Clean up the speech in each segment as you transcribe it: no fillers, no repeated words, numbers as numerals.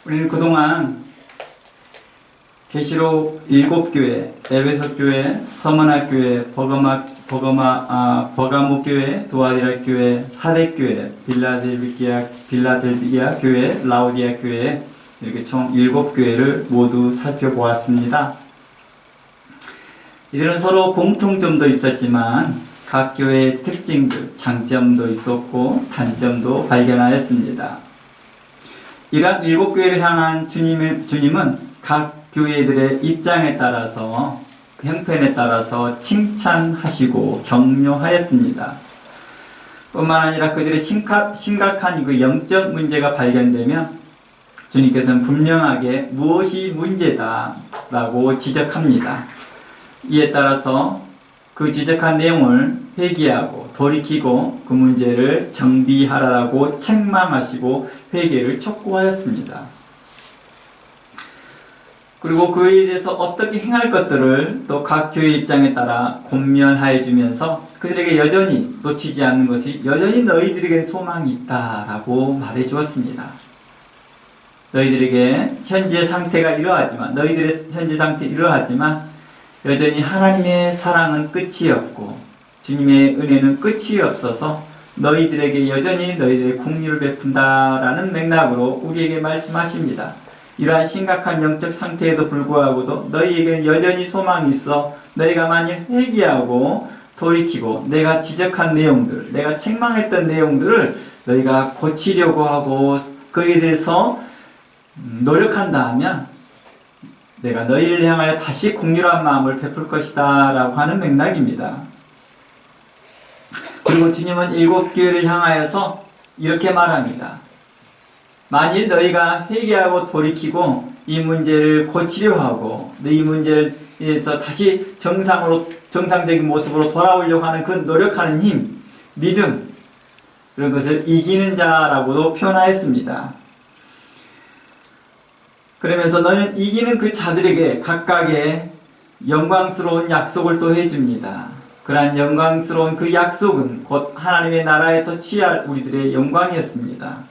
우리는 그동안 계시록 7교회, 에베소 교회, 서머나 교회, 버가모 교회, 두아디라 교회, 사대 교회, 빌라델비아 교회, 라오디아 교회, 이렇게 총 7교회를 모두 살펴보았습니다. 이들은 서로 공통점도 있었지만 각 교회의 특징들, 장점도 있었고 단점도 발견하였습니다. 이러한 7교회를 향한 주님은 각 교회들의 입장에 따라서, 형편에 따라서 칭찬하시고 격려하였습니다. 뿐만 아니라 그들의 심각한 그 영적 문제가 발견되면 주님께서는 분명하게 무엇이 문제다라고 지적합니다. 이에 따라서 그 지적한 내용을 회개하고 돌이키고 그 문제를 정비하라고 책망하시고 회개를 촉구하였습니다. 그리고 그에 대해서 어떻게 행할 것들을 또 각 교회 입장에 따라 권면하여 주면서 그들에게 여전히 놓치지 않는 것이 여전히 너희들에게 소망이 있다라고 말해 주었습니다. 너희들에게 현재 상태가 이러하지만, 너희들의 현재 상태 이러하지만 여전히 하나님의 사랑은 끝이 없고 주님의 은혜는 끝이 없어서 너희들에게 여전히 너희들의 긍휼을 베푼다라는 맥락으로 우리에게 말씀하십니다. 이러한 심각한 영적 상태에도 불구하고도 너희에게 여전히 소망이 있어 너희가 만일 회개하고 돌이키고 내가 지적한 내용들, 내가 책망했던 내용들을 너희가 고치려고 하고 그에 대해서 노력한다 하면 내가 너희를 향하여 다시 긍휼한 마음을 베풀 것이다 라고 하는 맥락입니다. 그리고 주님은 7교회를 향하여서 이렇게 말합니다. 만일 너희가 회개하고 돌이키고 이 문제를 고치려 하고 이 문제를 위해서 다시 정상적인 모습으로 돌아오려고 하는 그 노력하는 힘, 믿음, 그런 것을 이기는 자라고도 표현하였습니다. 그러면서 너는 이기는 그 자들에게 각각의 영광스러운 약속을 또 해줍니다. 그러한 영광스러운 그 약속은 곧 하나님의 나라에서 취할 우리들의 영광이었습니다.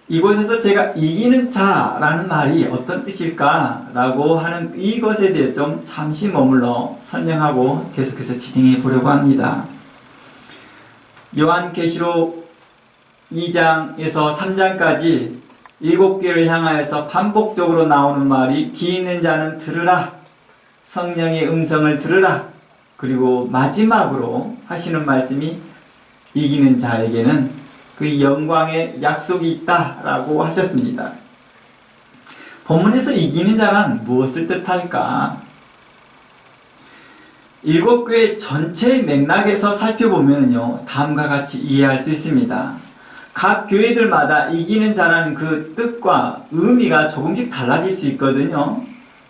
이곳에서 제가 이기는 자라는 말이 어떤 뜻일까라고 하는 이것에 대해 좀 잠시 머물러 설명하고 계속해서 진행해 보려고 합니다. 요한계시록 2장에서 3장까지 7교회를 향하여서 반복적으로 나오는 말이 귀 있는 자는 들으라, 성령의 음성을 들으라, 그리고 마지막으로 하시는 말씀이 이기는 자에게는 그 영광의 약속이 있다라고 하셨습니다. 본문에서 이기는 자란 무엇을 뜻할까? 7교회 전체의 맥락에서 살펴보면요, 다음과 같이 이해할 수 있습니다. 각 교회들마다 이기는 자라는 그 뜻과 의미가 조금씩 달라질 수 있거든요.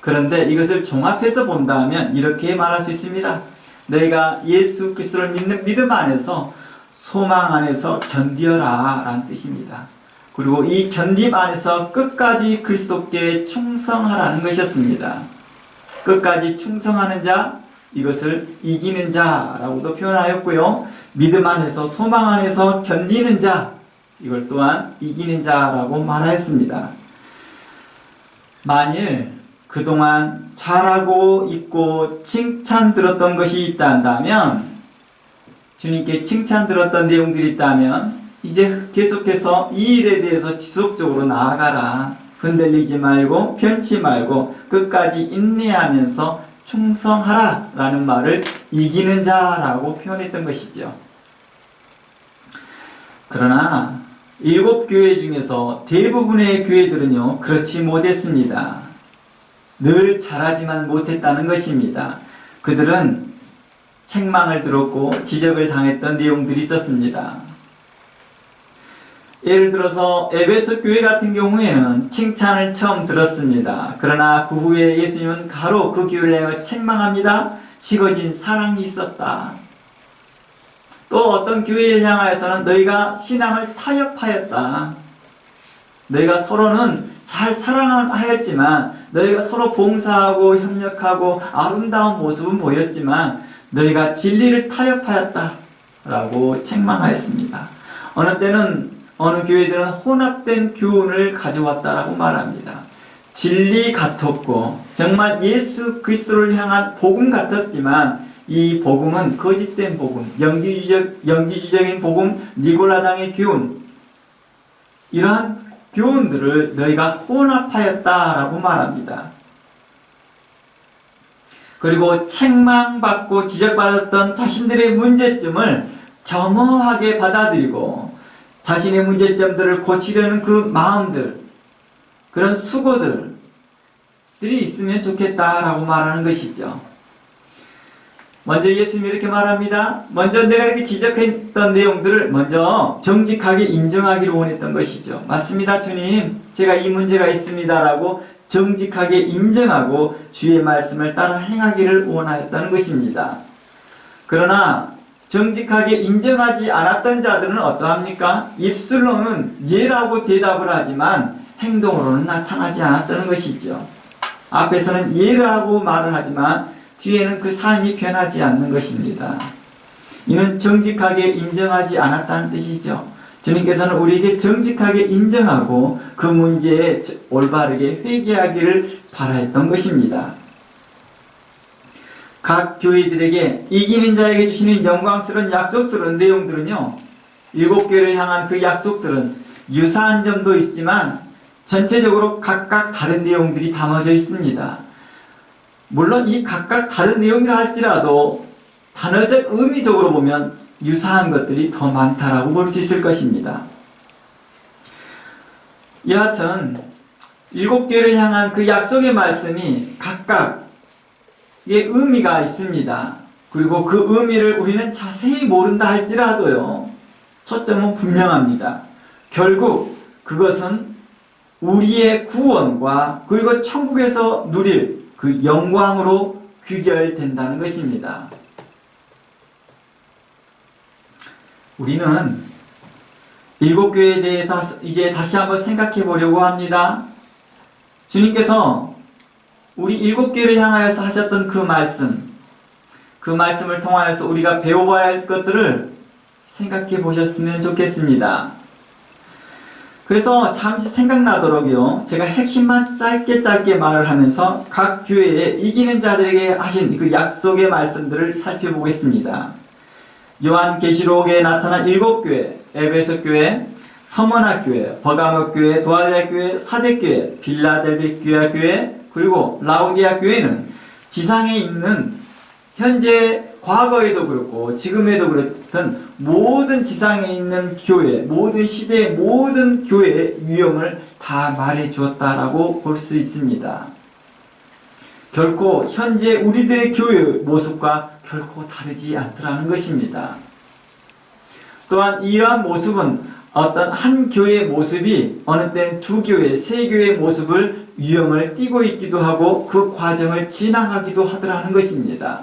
그런데 이것을 종합해서 본다면 이렇게 말할 수 있습니다. 너희가 예수 그리스도를 믿는 믿음 안에서 소망 안에서 견디어라 라는 뜻입니다. 그리고 이 견딤 안에서 끝까지 그리스도께 충성하라는 것이었습니다. 끝까지 충성하는 자, 이것을 이기는 자라고도 표현하였고요. 믿음 안에서 소망 안에서 견디는 자, 이걸 또한 이기는 자라고 말하였습니다. 만일 그동안 잘하고 있고 칭찬 들었던 것이 있다 한다면, 주님께 칭찬 들었던 내용들이 있다면 이제 계속해서 이 일에 대해서 지속적으로 나아가라. 흔들리지 말고 변치 말고 끝까지 인내하면서 충성하라 라는 말을 이기는 자라고 표현했던 것이죠. 그러나 7교회 중에서 대부분의 교회들은요, 그렇지 못했습니다. 늘 잘하지만 못했다는 것입니다. 그들은 책망을 들었고 지적을 당했던 내용들이 있었습니다. 예를 들어서 에베소 교회 같은 경우에는 칭찬을 처음 들었습니다. 그러나 그 후에 예수님은 가로 그 교회를 향해 책망합니다. 식어진 사랑이 있었다. 또 어떤 교회를 향하여서는 너희가 신앙을 타협하였다. 너희가 서로는 잘 사랑하였지만 너희가 서로 봉사하고 협력하고 아름다운 모습은 보였지만 너희가 진리를 타협하였다 라고 책망하였습니다. 어느 때는 어느 교회들은 혼합된 교훈을 가져왔다라고 말합니다. 진리 같았고 정말 예수 그리스도를 향한 복음 같았지만 이 복음은 거짓된 복음, 영지주적인 복음, 니골라당의 교훈, 이러한 교훈들을 너희가 혼합하였다라고 말합니다. 그리고 책망받고 지적받았던 자신들의 문제점을 겸허하게 받아들이고 자신의 문제점들을 고치려는 그 마음들, 그런 수고들이 있으면 좋겠다라고 말하는 것이죠. 먼저 예수님이 이렇게 말합니다. 먼저 내가 이렇게 지적했던 내용들을 먼저 정직하게 인정하기를 원했던 것이죠. 맞습니다, 주님. 제가 이 문제가 있습니다라고 정직하게 인정하고 주의 말씀을 따라 행하기를 원하였다는 것입니다. 그러나 정직하게 인정하지 않았던 자들은 어떠합니까? 입술로는 예라고 대답을 하지만 행동으로는 나타나지 않았다는 것이죠. 앞에서는 예라고 말을 하지만 뒤에는 그 삶이 변하지 않는 것입니다. 이는 정직하게 인정하지 않았다는 뜻이죠. 주님께서는 우리에게 정직하게 인정하고 그 문제에 올바르게 회개하기를 바라했던 것입니다. 각 교회들에게 이기는 자에게 주시는 영광스러운 약속들은, 내용들은요, 7교회를 향한 그 약속들은 유사한 점도 있지만 전체적으로 각각 다른 내용들이 담아져 있습니다. 물론 이 각각 다른 내용이라 할지라도 단어적 의미적으로 보면 유사한 것들이 더 많다라고 볼 수 있을 것입니다. 여하튼 7교회를 향한 그 약속의 말씀이 각각의 의미가 있습니다. 그리고 그 의미를 우리는 자세히 모른다 할지라도요, 초점은 분명합니다. 결국 그것은 우리의 구원과 그리고 천국에서 누릴 그 영광으로 귀결된다는 것입니다. 우리는 7교회에 대해서 이제 다시 한번 생각해 보려고 합니다. 주님께서 우리 7교회를 향하여서 하셨던 그 말씀을 통하여서 우리가 배워봐야 할 것들을 생각해 보셨으면 좋겠습니다. 그래서 잠시 생각나도록요, 제가 핵심만 짧게 말을 하면서 각 교회에 이기는 자들에게 하신 그 약속의 말씀들을 살펴보겠습니다. 요한계시록에 나타난 7교회, 에베소교회, 서머나교회, 버가모교회, 도아디아교회, 사대교회, 빌라델비아 교회, 그리고 라우디아 교회는 지상에 있는 현재 과거에도 그렇고 지금에도 그렇던 모든 지상에 있는 교회, 모든 시대의 모든 교회의 유형을 다 말해 주었다라고 볼 수 있습니다. 결코 현재 우리들의 교회 모습과 결코 다르지 않더라는 것입니다. 또한 이러한 모습은 어떤 한 교회의 모습이 어느 때는 2교회, 3교회의 모습을 유형을 띠고 있기도 하고 그 과정을 지나가기도 하더라는 것입니다.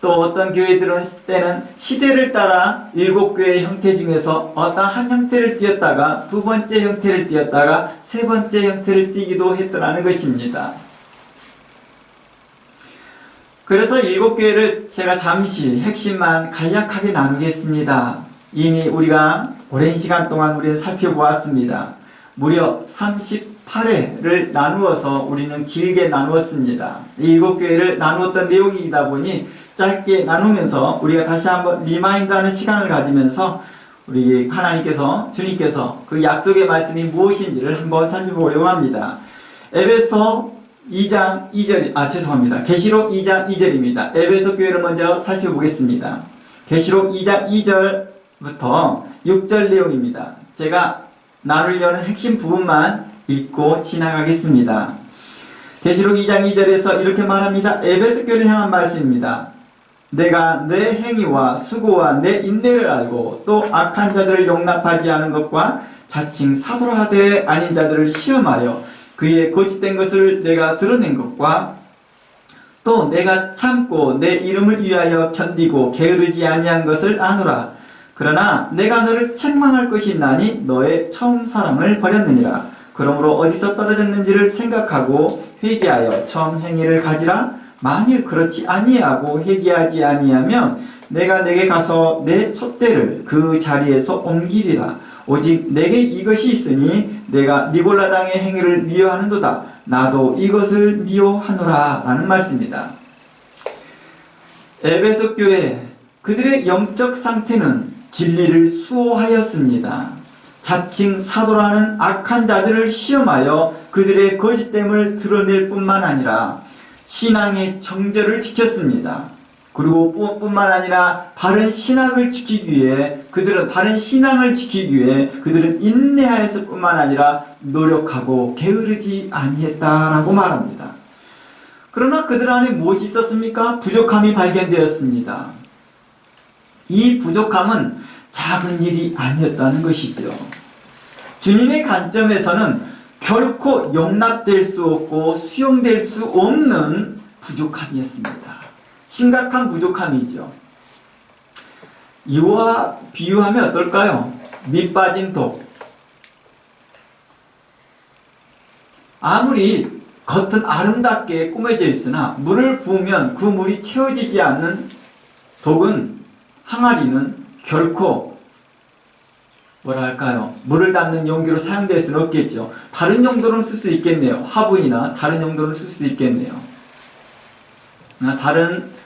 또 어떤 교회들은 때는 시대를 따라 7교회의 형태 중에서 어떤 한 형태를 띄었다가 2번째 형태를 띄었다가 3번째 형태를 띄기도 했더라는 것입니다. 그래서 7교회를 제가 잠시 핵심만 간략하게 나누겠습니다. 이미 우리가 오랜 시간 동안 우리는 살펴보았습니다. 무려 38회를 나누어서 우리는 길게 나누었습니다. 7교회를 나누었던 내용이다 보니 짧게 나누면서 우리가 다시 한번 리마인드하는 시간을 가지면서 우리 하나님께서, 주님께서 그 약속의 말씀이 무엇인지를 한번 살펴보려고 합니다. 에베소 2장 2절, 죄송합니다. 계시록 2장 2절입니다. 에베소 교회를 먼저 살펴보겠습니다. 계시록 2장 2절부터 6절 내용입니다. 제가 나누려는 핵심 부분만 읽고 지나가겠습니다. 계시록 2장 2절에서 이렇게 말합니다. 에베소 교회를 향한 말씀입니다. 내가 내 행위와 수고와 내 인내를 알고 또 악한 자들을 용납하지 않은 것과 자칭 사도라 하되 아닌 자들을 시험하여 그의 거짓된 것을 내가 드러낸 것과 또 내가 참고 내 이름을 위하여 견디고 게으르지 아니한 것을 아노라. 그러나 내가 너를 책망할 것이 있나니 너의 처음 사랑을 버렸느니라. 그러므로 어디서 떨어졌는지를 생각하고 회개하여 처음 행위를 가지라. 만일 그렇지 아니하고 회개하지 아니하면 내가 내게 가서 내 촛대를 그 자리에서 옮기리라. 오직 내게 이것이 있으니 내가 니골라당의 행위를 미워하는도다. 나도 이것을 미워하노라 라는 말씀입니다. 에베소 교회 그들의 영적 상태는 진리를 수호하였습니다. 자칭 사도라는 악한 자들을 시험하여 그들의 거짓됨을 드러낼 뿐만 아니라 신앙의 정절을 지켰습니다. 그리고 뿐만 아니라 바른 신앙을 지키기 위해 그들은 인내하였을 뿐만 아니라 노력하고 게으르지 아니했다라고 말합니다. 그러나 그들 안에 무엇이 있었습니까? 부족함이 발견되었습니다. 이 부족함은 작은 일이 아니었다는 것이죠. 주님의 관점에서는 결코 용납될 수 없고 수용될 수 없는 부족함이었습니다. 심각한 부족함이죠. 이와 비유하면 어떨까요? 밑 빠진 독. 아무리 겉은 아름답게 꾸며져 있으나 물을 부으면 그 물이 채워지지 않는 독은, 항아리는 결코 물을 담는 용기로 사용될 수는 없겠죠. 다른 용도로는 쓸 수 있겠네요. 화분이나 다른 용도로는 쓸 수 있겠네요.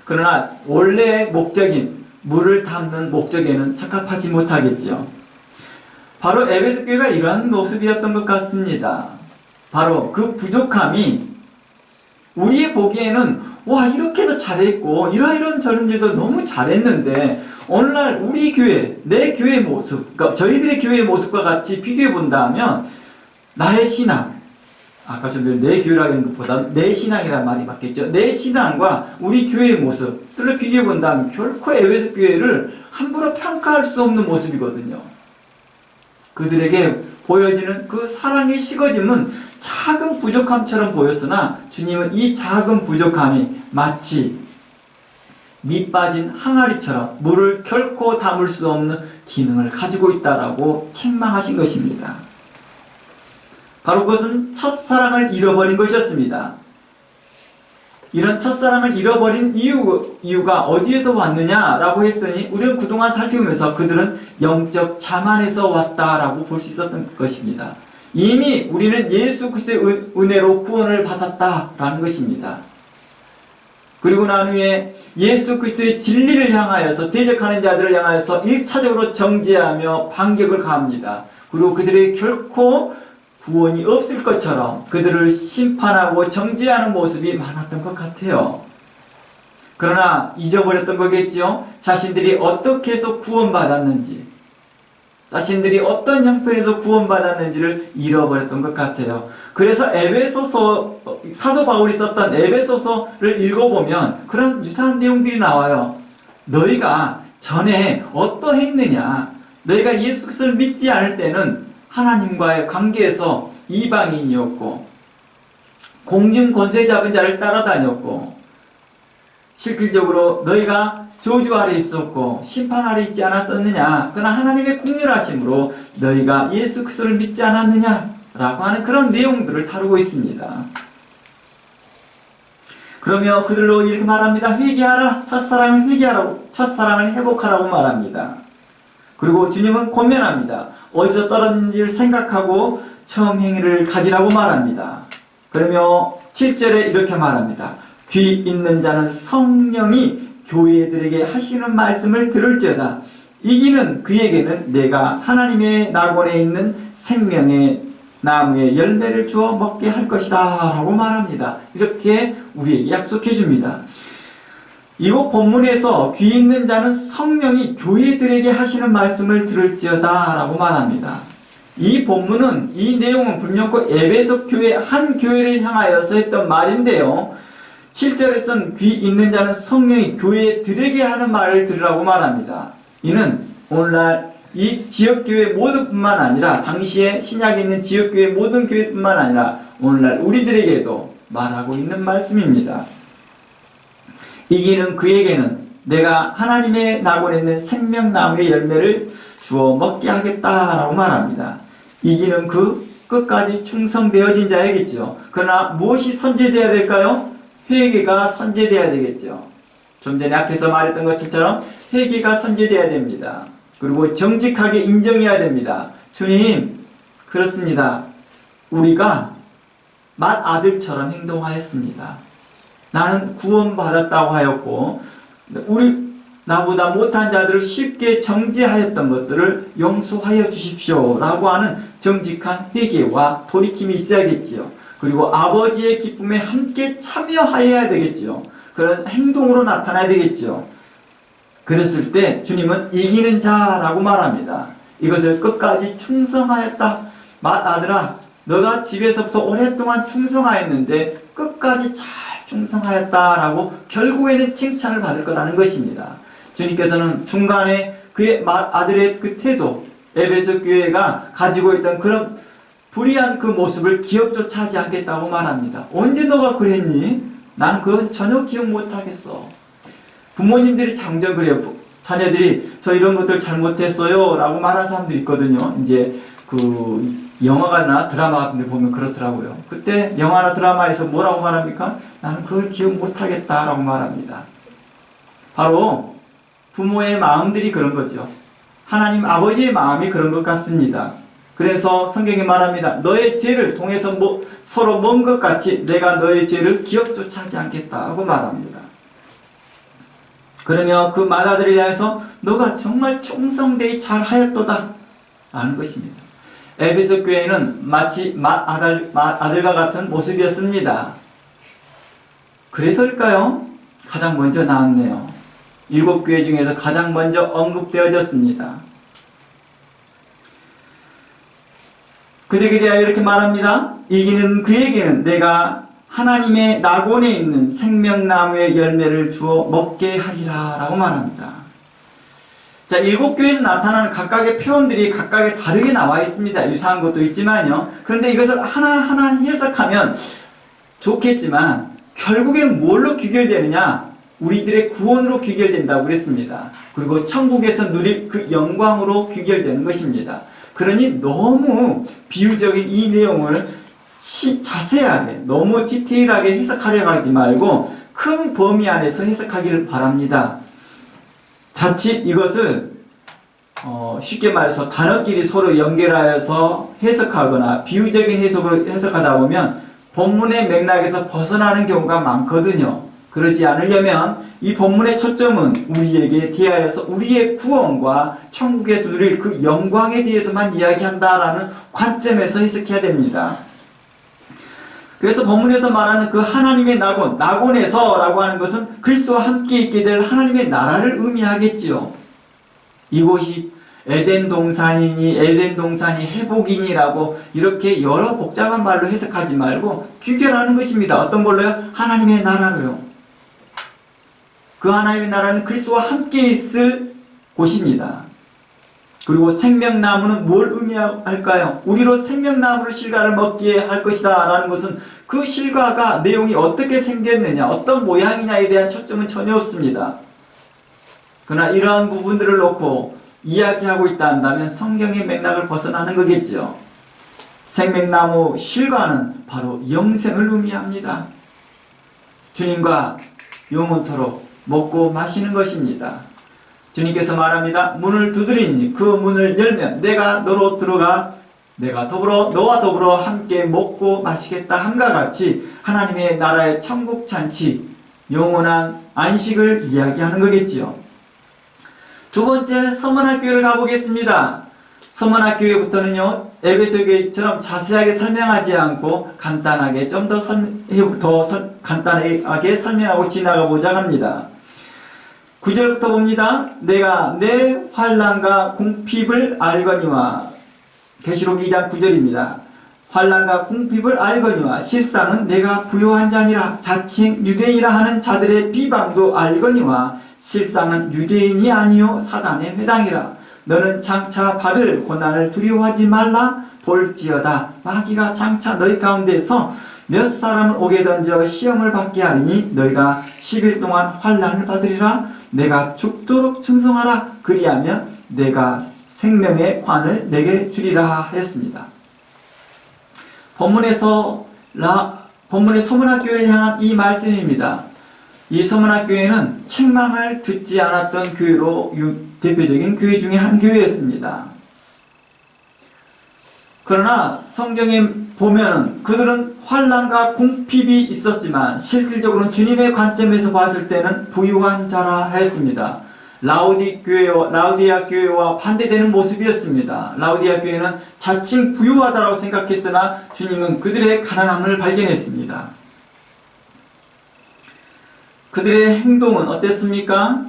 그러나 원래 목적인 물을 담는 목적에는 적합하지 못하겠죠. 바로 에베소 교회가 이러한 모습이었던 것 같습니다. 바로 그 부족함이 우리의 보기에는 와, 이렇게도 잘했고 이런 저런 일도 너무 잘했는데 오늘날 우리 교회, 내 교회의 모습, 그러니까 저희들의 교회의 모습과 같이 비교해 본다면 나의 신앙, 아까 좀 내 교회라는 것보다 내 신앙이란 말이 맞겠죠. 내 신앙과 우리 교회의 모습들을 비교해 본다면 결코 에베소 교회를 함부로 평가할 수 없는 모습이거든요. 그들에게 보여지는 그 사랑의 식어짐은 작은 부족함처럼 보였으나 주님은 이 작은 부족함이 마치 밑 빠진 항아리처럼 물을 결코 담을 수 없는 기능을 가지고 있다라고 책망하신 것입니다. 바로 그것은 첫사랑을 잃어버린 것이었습니다. 이런 첫사랑을 잃어버린 이유가 어디에서 왔느냐라고 했더니 우리는 그동안 살펴보면서 그들은 영적 자만에서 왔다라고 볼 수 있었던 것입니다. 이미 우리는 예수 그리스도의 은혜로 구원을 받았다라는 것입니다. 그리고 난 후에 예수 그리스도의 진리를 향하여서 대적하는 자들을 향하여서 1차적으로 정죄하며 반격을 가합니다. 그리고 그들에게 결코 구원이 없을 것처럼 그들을 심판하고 정죄하는 모습이 많았던 것 같아요. 그러나 잊어버렸던 거겠죠. 자신들이 어떻게 해서 구원받았는지, 자신들이 어떤 형편에서 구원받았는지를 잃어버렸던 것 같아요. 그래서 사도 바울이 썼던 에베소서를 읽어보면 그런 유사한 내용들이 나와요. 너희가 전에 어떠했느냐, 너희가 예수 그리스도를 믿지 않을 때는 하나님과의 관계에서 이방인이었고 공중 권세 잡은 자를 따라다녔고 실질적으로 너희가 저주 아래 있었고 심판 아래 있지 않았었느냐. 그러나 하나님의 긍휼하심으로 너희가 예수 그리스도를 믿지 않았느냐 라고 하는 그런 내용들을 다루고 있습니다. 그러며 그들로 이렇게 말합니다. 회개하라. 첫사랑을 회개하라고, 첫사랑을 회복하라고 말합니다. 그리고 주님은 권면합니다. 어디서 떨어진지를 생각하고 처음 행위를 가지라고 말합니다. 그러며 7절에 이렇게 말합니다. 귀 있는 자는 성령이 교회들에게 하시는 말씀을 들을지어다. 이기는 그에게는 내가 하나님의 낙원에 있는 생명의 나무의 열매를 주어 먹게 할 것이다 라고 말합니다. 이렇게 우리에게 약속해 줍니다. 이곳 본문에서 귀 있는 자는 성령이 교회들에게 하시는 말씀을 들을지어다 라고 말합니다. 이 본문은, 이 내용은 분명코 에베소 교회 한 교회를 향하여서 했던 말인데요. 7절에서는 귀 있는 자는 성령이 교회들에게 하는 말을 들으라고 말합니다. 이는 오늘날 이 지역교회 모두뿐만 아니라 당시에 신약에 있는 지역교회 모든 교회뿐만 아니라 오늘날 우리들에게도 말하고 있는 말씀입니다. 이기는 그에게는 내가 하나님의 낙원에 있는 생명나무의 열매를 주어 먹게 하겠다라고 말합니다. 이기는 그 끝까지 충성되어진 자에겠죠. 그러나 무엇이 선제되어야 될까요? 회개가 선제되어야 되겠죠. 좀 전에 앞에서 말했던 것처럼 회개가 선제되어야 됩니다. 그리고 정직하게 인정해야 됩니다. 주님, 그렇습니다. 우리가 맏아들처럼 행동하였습니다. 나는 구원받았다고 하였고 나보다 못한 자들을 쉽게 정죄하였던 것들을 용서하여 주십시오 라고 하는 정직한 회개와 돌이킴이 있어야겠지요. 그리고 아버지의 기쁨에 함께 참여하여야 되겠지요. 그런 행동으로 나타나야 되겠지요. 그랬을 때 주님은 이기는 자라고 말합니다. 이것을 끝까지 충성하였다. 맏아들아, 너가 집에서부터 오랫동안 충성하였는데 끝까지 잘 충성하였다라고 결국에는 칭찬을 받을 거라는 것입니다. 주님께서는 중간에 그의 맏아들의 그 태도, 에베소 교회가 가지고 있던 그런 불의한 그 모습을 기억조차 하지 않겠다고 말합니다. 언제 너가 그랬니? 난 그건 전혀 기억 못하겠어. 부모님들이 장전 그래요. 자녀들이 저 이런 것들 잘못했어요 라고 말하는 사람들이 있거든요. 이제 그 영화나 드라마 같은 데 보면 그렇더라고요. 그때 영화나 드라마에서 뭐라고 말합니까? 나는 그걸 기억 못하겠다 라고 말합니다. 바로 부모의 마음들이 그런 거죠. 하나님 아버지의 마음이 그런 것 같습니다. 그래서 성경이 말합니다. 너의 죄를 통해서 서로 먼 것 같이 내가 너의 죄를 기억조차 하지 않겠다고 말합니다. 그러며 그 맏아들에 대해서 너가 정말 충성되이 잘하였도다 라는 것입니다. 에베소 교회는 마치 맏아들과 같은 모습이었습니다. 그래서일까요? 가장 먼저 나왔네요. 7교회 중에서 가장 먼저 언급되어졌습니다. 그들에게 대하여 이렇게 말합니다. 이기는 그에게는 내가 하나님의 낙원에 있는 생명나무의 열매를 주어 먹게 하리라 라고 말합니다. 자, 7교회에서 나타나는 각각의 표현들이 각각에 다르게 나와 있습니다. 유사한 것도 있지만요. 그런데 이것을 하나하나 해석하면 좋겠지만 결국엔 뭘로 귀결되느냐? 우리들의 구원으로 귀결된다고 그랬습니다. 그리고 천국에서 누릴 그 영광으로 귀결되는 것입니다. 그러니 너무 비유적인 이 내용을 자세하게 너무 디테일하게 해석하려고 하지 말고 큰 범위 안에서 해석하기를 바랍니다. 자칫 이것을 쉽게 말해서 단어끼리 서로 연결하여서 해석하거나 비유적인 해석으로 해석하다 보면 본문의 맥락에서 벗어나는 경우가 많거든요. 그러지 않으려면 이 본문의 초점은 우리에게 대하여서 우리의 구원과 천국에서 누릴 그 영광에 대해서만 이야기한다라는 관점에서 해석해야 됩니다. 그래서 본문에서 말하는 그 하나님의 낙원에서 라고 하는 것은 그리스도와 함께 있게 될 하나님의 나라를 의미하겠지요. 이곳이 에덴 동산이니 에덴 동산이 회복이니라고 이렇게 여러 복잡한 말로 해석하지 말고 귀결하는 것입니다. 어떤 걸로요? 하나님의 나라로요. 그 하나님의 나라는 그리스도와 함께 있을 곳입니다. 그리고 생명나무는 뭘 의미할까요? 우리로 생명나무를 실과를 먹게 할 것이다 라는 것은 그 실과가 내용이 어떻게 생겼느냐, 어떤 모양이냐에 대한 초점은 전혀 없습니다. 그러나 이러한 부분들을 놓고 이야기하고 있다 한다면 성경의 맥락을 벗어나는 거겠죠. 생명나무 실과는 바로 영생을 의미합니다. 주님과 영원토록 먹고 마시는 것입니다. 주님께서 말합니다. 문을 두드리니 그 문을 열면 내가 너로 들어가 너와 더불어 함께 먹고 마시겠다 함과 같이 하나님의 나라의 천국 잔치, 영원한 안식을 이야기하는 거겠지요. 두 번째 서문학교를 가보겠습니다. 서문학교부터는요 에베소 교회처럼 자세하게 설명하지 않고 간단하게 좀 더 간단하게 설명하고 지나가 보자 합니다. 9절부터 봅니다. 내가 내 환난과 궁핍을 알거니와 계시록 2장 9절입니다. 환난과 궁핍을 알거니와 실상은 내가 부요한 자니라. 자칭 유대인이라 하는 자들의 비방도 알거니와 실상은 유대인이 아니요 사단의 회당이라. 너는 장차 받을 고난을 두려워하지 말라. 볼지어다 마귀가 장차 너희 가운데서 몇 사람을 오게 던져 시험을 받게 하리니 너희가 10일 동안 환난을 받으리라. 내가 죽도록 충성하라. 그리하면 내가 생명의 관을 내게 주리라 했습니다. 본문의 서문학교를 향한 이 말씀입니다. 이 서문학교회는 책망을 듣지 않았던 교회로 대표적인 교회 중에 한 교회였습니다. 그러나 성경에 보면은 그들은 환난과 궁핍이 있었지만 실질적으로는 주님의 관점에서 봤을 때는 부유한 자라 했습니다. 라우디아 교회와 반대되는 모습이었습니다. 라우디아 교회는 자칭 부유하다고 생각했으나 주님은 그들의 가난함을 발견했습니다. 그들의 행동은 어땠습니까?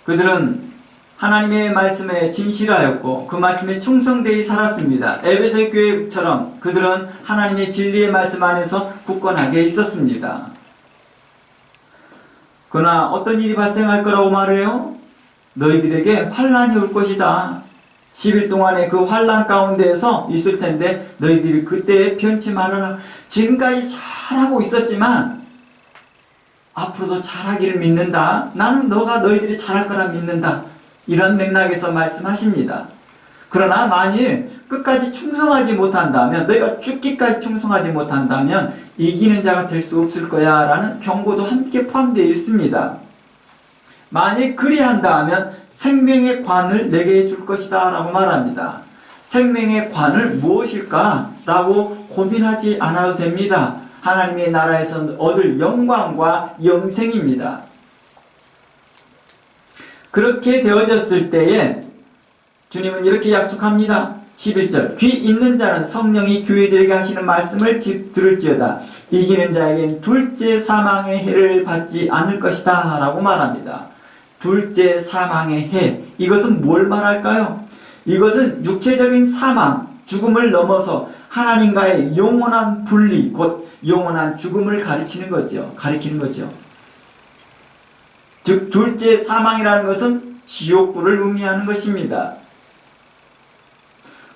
그들은 하나님의 말씀에 진실하였고 그 말씀에 충성되이 살았습니다. 에베소 교회처럼 그들은 하나님의 진리의 말씀 안에서 굳건하게 있었습니다. 그러나 어떤 일이 발생할 거라고 말해요? 너희들에게 환난이 올 것이다. 10일 동안의 그 환난 가운데에서 있을 텐데 너희들이 그때에 변치 말아라. 지금까지 잘하고 있었지만 앞으로도 잘하기를 믿는다. 나는 너희들이 잘할 거라 믿는다. 이런 맥락에서 말씀하십니다. 그러나 만일 끝까지 충성하지 못한다면, 너희가 죽기까지 충성하지 못한다면 이기는 자가 될 수 없을 거야 라는 경고도 함께 포함되어 있습니다. 만일 그리한다 하면 생명의 관을 내게 줄 것이다 라고 말합니다. 생명의 관을 무엇일까? 라고 고민하지 않아도 됩니다. 하나님의 나라에서 얻을 영광과 영생입니다. 그렇게 되어졌을 때에 주님은 이렇게 약속합니다. 11절 귀 있는 자는 성령이 교회들에게 하시는 말씀을 들을지어다. 이기는 자에겐 둘째 사망의 해를 받지 않을 것이다 라고 말합니다. 둘째 사망의 해, 이것은 뭘 말할까요? 이것은 육체적인 사망, 죽음을 넘어서 하나님과의 영원한 분리, 곧 영원한 죽음을 가리키는 거죠. 즉 둘째 사망이라는 것은 지옥불을 의미하는 것입니다.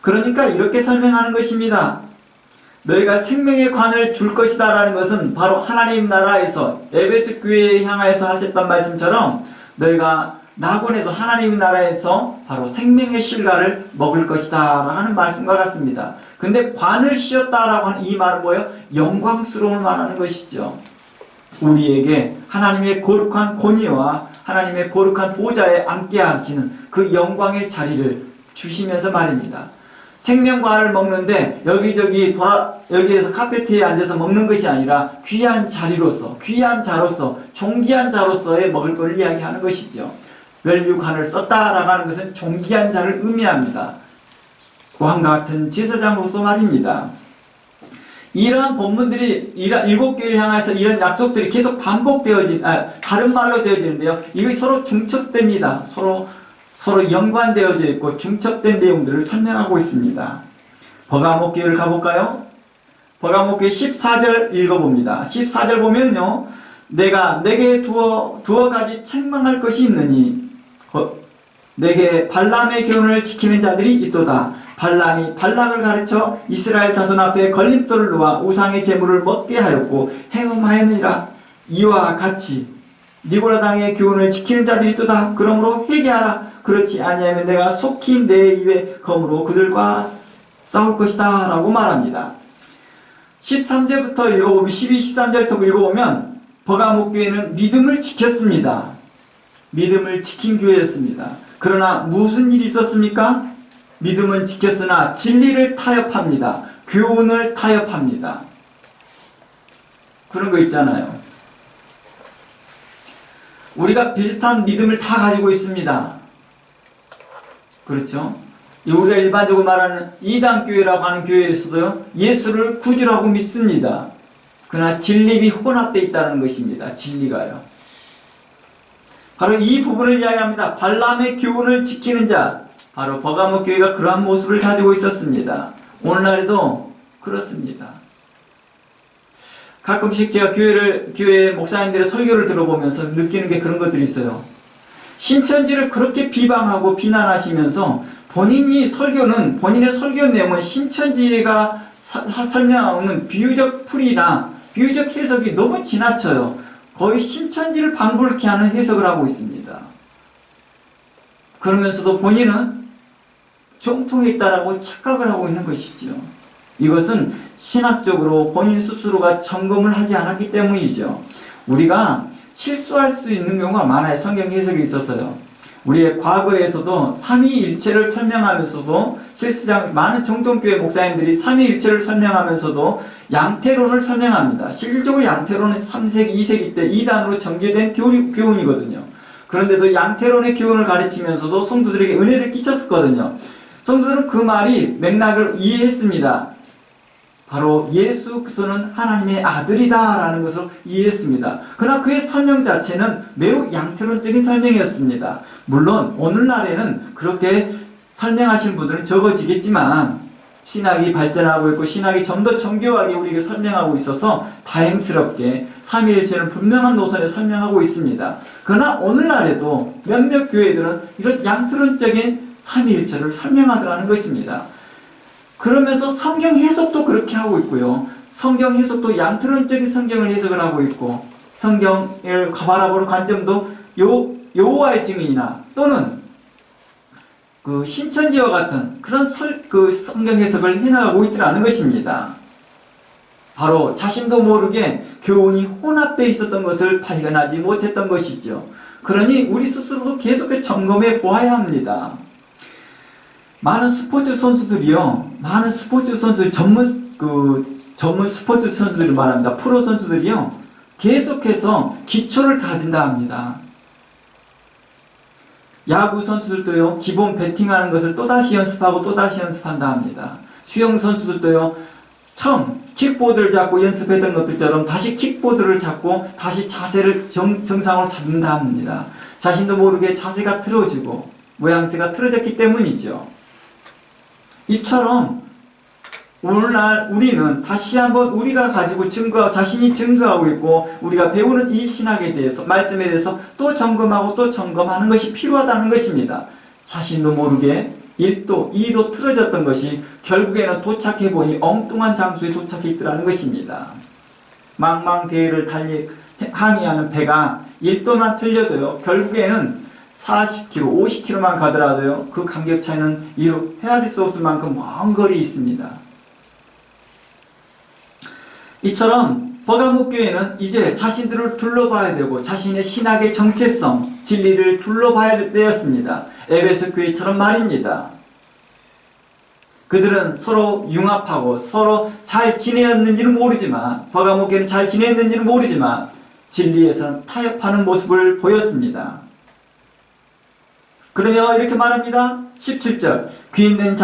그러니까 이렇게 설명하는 것입니다. 너희가 생명의 관을 줄 것이다 라는 것은 바로 하나님 나라에서 에베소 교회에 향하여서 하셨던 말씀처럼 너희가 낙원에서 하나님 나라에서 바로 생명의 실과를 먹을 것이다 하는 말씀과 같습니다. 근데 관을 씌웠다라고 하는 이 말은 뭐예요? 영광스러움을 말하는 것이죠. 우리에게 하나님의 거룩한 권위와 하나님의 거룩한 보좌에 앉게 하시는 그 영광의 자리를 주시면서 말입니다. 생명과를 먹는데 여기에서 카페트에 앉아서 먹는 것이 아니라 귀한 자리로서, 귀한 자로서, 존귀한 자로서의 먹을 것을 이야기하는 것이죠. 멸류관을 썼다라고 하는 것은 존귀한 자를 의미합니다. 왕과 같은 제사장으로서 말입니다. 이러한 본문들이 일곱 교회를 향해서 이런 약속들이 계속 다른 말로 되어지는데요. 이것이 서로 중첩됩니다. 서로 연관되어져 있고 중첩된 내용들을 설명하고 있습니다. 버가모 교회를 가볼까요? 버가모 교회 14절 읽어봅니다. 14절 보면요, 내가 내게 두어 가지 책망할 것이 있느니 내게 발람의 교훈을 지키는 자들이 있도다. 발람이 발락을 가르쳐 이스라엘 자손 앞에 걸림돌을 놓아 우상의 제물을 먹게 하였고 행음하였느니라. 이와 같이 니고라당의 교훈을 지키는 자들이 있도다. 그러므로 회개하라. 그렇지 아니하면 내가 속히 내 입의 검으로 그들과 싸울 것이다 라고 말합니다. 13절부터 읽어보면 12, 13절부터 읽어보면 버가모 교회는 믿음을 지켰습니다. 믿음을 지킨 교회였습니다. 그러나 무슨 일이 있었습니까? 믿음은 지켰으나 진리를 타협합니다. 교훈을 타협합니다. 그런 거 있잖아요. 우리가 비슷한 믿음을 다 가지고 있습니다. 그렇죠? 우리가 일반적으로 말하는 이단교회라고 하는 교회에서도요, 예수를 구주라고 믿습니다. 그러나 진립이 혼합되어 있다는 것입니다. 진리가요. 바로 이 부분을 이야기합니다. 발람의 교훈을 지키는 자, 바로 버가모 교회가 그러한 모습을 가지고 있었습니다. 오늘날에도 그렇습니다. 가끔씩 제가 교회 목사님들의 설교를 들어보면서 느끼는 게 그런 것들이 있어요. 신천지를 그렇게 비방하고 비난하시면서 본인의 설교 내용은 신천지가 설명하는 비유적 풀이나 비유적 해석이 너무 지나쳐요. 거의 신천지를 방불케 하는 해석을 하고 있습니다. 그러면서도 본인은 정통에 있다라고 착각을 하고 있는 것이죠. 이것은 신학적으로 본인 스스로가 점검을 하지 않았기 때문이죠. 우리가 실수할 수 있는 경우가 많아요. 성경 해석에 있어서요. 우리의 과거에서도 삼위일체를 설명하면서도 실시장 많은 정통교회 목사님들이 삼위일체를 설명하면서도 양태론을 설명합니다. 실질적으로 양태론은 3세기, 2세기 때 이단으로 전개된 교훈이거든요. 그런데도 양태론의 교훈을 가르치면서도 성도들에게 은혜를 끼쳤었거든요. 성도들은 그 말이 맥락을 이해했습니다. 바로 예수 그리스도는 하나님의 아들이다 라는 것을 이해했습니다. 그러나 그의 설명 자체는 매우 양태론적인 설명이었습니다. 물론 오늘날에는 그렇게 설명하시는 분들은 적어지겠지만 신학이 발전하고 있고 신학이 좀 더 정교하게 우리에게 설명하고 있어서 다행스럽게 삼위일체는 분명한 노선에 설명하고 있습니다. 그러나 오늘날에도 몇몇 교회들은 이런 양태론적인 삼위일체를 설명하더라는 것입니다. 그러면서 성경 해석도 그렇게 하고 있고요. 성경 해석도 양태론적인 성경을 해석을 하고 있고 성경을 바라보는 관점도 여호와의 증인이나 또는 그 신천지와 같은 그런 성경 해석을 해나가고 있더라는 것입니다. 바로 자신도 모르게 교훈이 혼합되어 있었던 것을 발견하지 못했던 것이죠. 그러니 우리 스스로도 계속해서 점검해 보아야 합니다. 많은 스포츠 선수들이요, 많은 스포츠 선수 전문 스포츠 선수들을 말합니다. 프로 선수들이요, 계속해서 기초를 다진다 합니다. 야구 선수들도요, 기본 배팅하는 것을 또다시 연습하고 또다시 연습한다 합니다. 수영 선수들도요, 처음 킥보드를 잡고 연습했던 것들처럼 다시 킥보드를 잡고 다시 자세를 정상으로 잡는다 합니다. 자신도 모르게 자세가 틀어지고 모양새가 틀어졌기 때문이죠. 이처럼 오늘날 우리는 다시 한번 우리가 가지고 자신이 증거하고 있고 우리가 배우는 이 신학에 대해서 말씀에 대해서 또 점검하고 또 점검하는 것이 필요하다는 것입니다. 자신도 모르게 1도, 2도 틀어졌던 것이 결국에는 도착해보니 엉뚱한 장소에 도착했더라는 것입니다. 망망대해를 항해하는 배가 1도만 틀려도요, 결국에는 40km, 50km만 가더라도요, 그 간격 차이는 헤아릴 수 없을 만큼 먼 거리 있습니다. 이처럼 버가모 교회는 이제 자신들을 둘러봐야 되고 자신의 신학의 정체성, 진리를 둘러봐야 될 때였습니다. 에베소 교회처럼 말입니다. 그들은 서로 융합하고 서로 잘 지내었는지는 모르지만, 버가모 교회는 잘 지냈는지는 모르지만 진리에서는 타협하는 모습을 보였습니다. 그러며 이렇게 말합니다. 17절, 귀 있는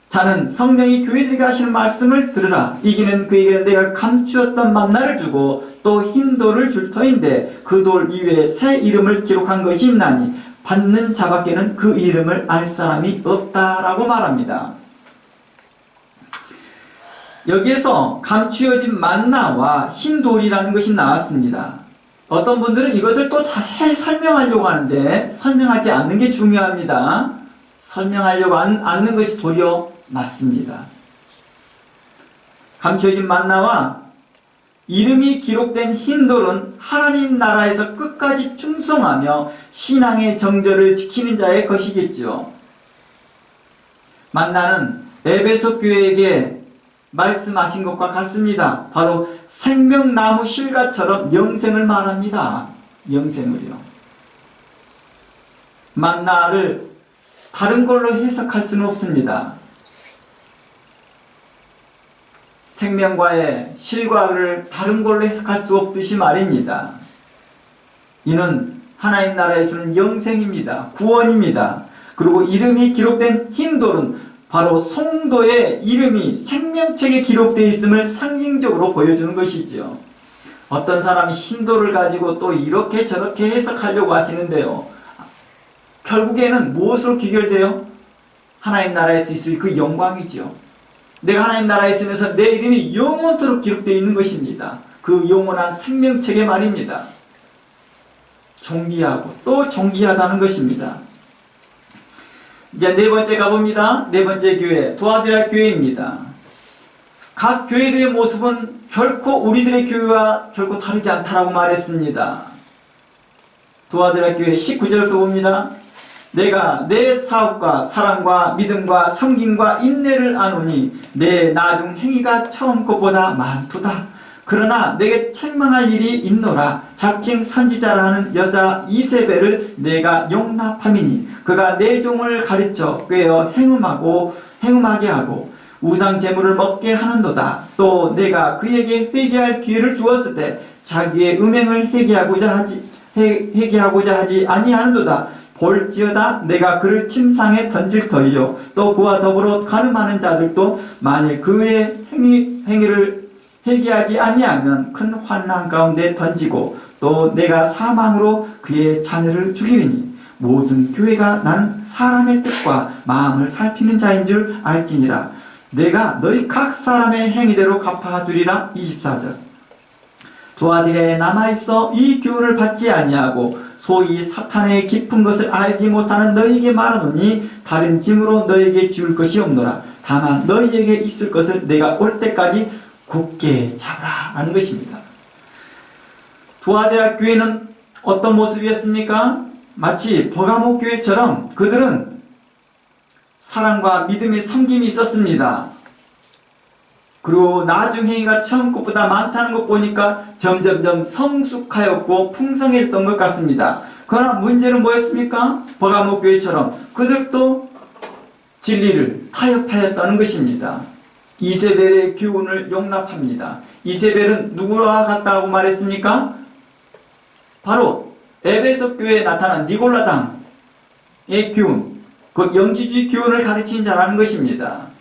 자는 성령이 교회들에게 하시는 말씀을 들으라. 이기는 그에게는 내가 감추었던 만나를 주고 또 흰 돌을 줄 터인데 그 돌 위에 새 이름을 기록한 것이 있나니 받는 자밖에는 그 이름을 알 사람이 없다라고 말합니다. 여기에서 감추어진 만나와 흰 돌이라는 것이 나왔습니다. 어떤 분들은 이것을 또 자세히 설명하려고 하는데 설명하지 않는 게 중요합니다. 설명하려고 않는 것이 도리어 맞습니다. 감춰진 만나와 이름이 기록된 흰돌은 하나님 나라에서 끝까지 충성하며 신앙의 정절을 지키는 자의 것이겠죠. 만나는 에베소 교회에게 말씀하신 것과 같습니다. 바로 생명나무 실과처럼 영생을 말합니다. 영생을요. 만나를 다른 걸로 해석할 수는 없습니다. 생명과의 실과를 다른 걸로 해석할 수 없듯이 말입니다. 이는 하나님 나라에 주는 영생입니다. 구원입니다. 그리고 이름이 기록된 흰돌은 바로 성도의 이름이 생명책에 기록되어 있음을 상징적으로 보여주는 것이지요. 어떤 사람이 흰돌을 가지고 또 이렇게 저렇게 해석하려고 하시는데요. 결국에는 무엇으로 귀결돼요? 하나님 나라에서 있을 그 영광이죠. 내가 하나님 나라에 있으면서 내 이름이 영원토록 기록되어 있는 것입니다. 그 영원한 생명책의 말입니다. 존귀하고 또 존귀하다는 것입니다. 이제 네 번째 가봅니다. 네 번째 교회, 두아디라 교회입니다. 각 교회들의 모습은 결코 우리들의 교회와 결코 다르지 않다라고 말했습니다. 두아디라 교회 19절부터 봅니다. 내가 내 사업과 사랑과 믿음과 섬김과 인내를 아노니 내 나중 행위가 처음 것보다 많도다. 그러나 내게 책망할 일이 있노라. 자칭 선지자라 하는 여자 이세벨을 내가 용납함이니 그가 내 종을 가르쳐 꾀어 행음하게 하고 우상 제물을 먹게 하는도다. 또 내가 그에게 회개할 기회를 주었을 때 자기의 음행을 회개하고자 하지 아니하는도다. 볼지어다 내가 그를 침상에 던질 터이요 또 그와 더불어 간음하는 자들도 만일 그의 행위를 회개하지 아니하면 큰 환난 가운데 던지고 또 내가 사망으로 그의 자녀를 죽이리니 모든 교회가 나는 사람의 뜻과 마음을 살피는 자인 줄 알지니라. 내가 너희 각 사람의 행위대로 갚아주리라. 24절. 두아디라에 남아있어 이 교훈을 받지 아니하고 소위 사탄의 깊은 것을 알지 못하는 너희에게 말하노니 다른 짐으로 너희에게 지울 것이 없노라. 다만 너희에게 있을 것을 내가 올 때까지 굳게 잡으라 하는 것입니다. 두아디라 교회는 어떤 모습이었습니까? 마치 버가모 교회처럼 그들은 사랑과 믿음의 섬김이 있었습니다. 그리고 나중 행위가 처음 것보다 많다는 것 보니까 점점점 성숙하였고 풍성했던 것 같습니다. 그러나 문제는 뭐였습니까? 버가모 교회처럼 그들도 진리를 타협하였다는 것입니다. 이세벨의 교훈을 용납합니다. 이세벨은 누구와 같다고 말했습니까? 바로 에베소 교회에 나타난 니골라당의 교훈, 그 영지주의 교훈을 가르치는 자라는 것입니다.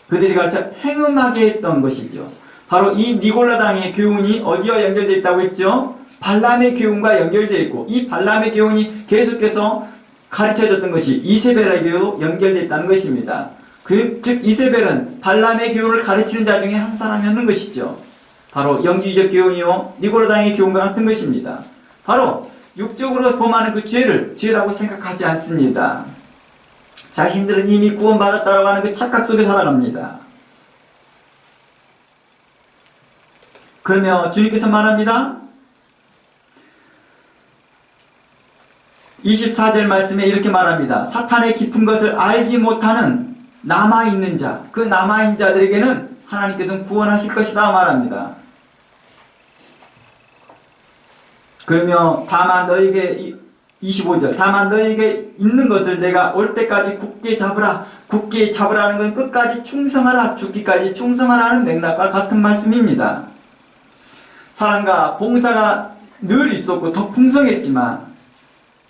그들이 가르쳐 행음하게 했던 것이죠. 바로 이 니골라당의 교훈이 어디와 연결되어 있다고 했죠? 발람의 교훈과 연결되어 있고 이 발람의 교훈이 계속해서 가르쳐졌던 것이 이세벨에게도 연결되어 있다는 것입니다. 즉 이세벨은 발람의 교훈을 가르치는 자 중에 한 사람이었는 것이죠. 바로 영지주의적 교훈이요 니골라당의 교훈과 같은 것입니다. 바로 육적으로 범하는 그 죄라고 생각하지 않습니다. 자신들은 이미 구원받았다고 하는 그 착각 속에 살아갑니다. 그러며 주님께서 말합니다. 24절 말씀에 이렇게 말합니다. 사탄의 깊은 것을 알지 못하는 남아있는 자, 그 남아있는 자들에게는 하나님께서는 구원하실 것이다 말합니다. 그러며 다만 너에게 25절 다만 너에게 있는 것을 내가 올 때까지 굳게 잡으라. 굳게 잡으라는 건 끝까지 충성하라. 죽기까지 충성하라는 맥락과 같은 말씀입니다. 사랑과 봉사가 늘 있었고 더 풍성했지만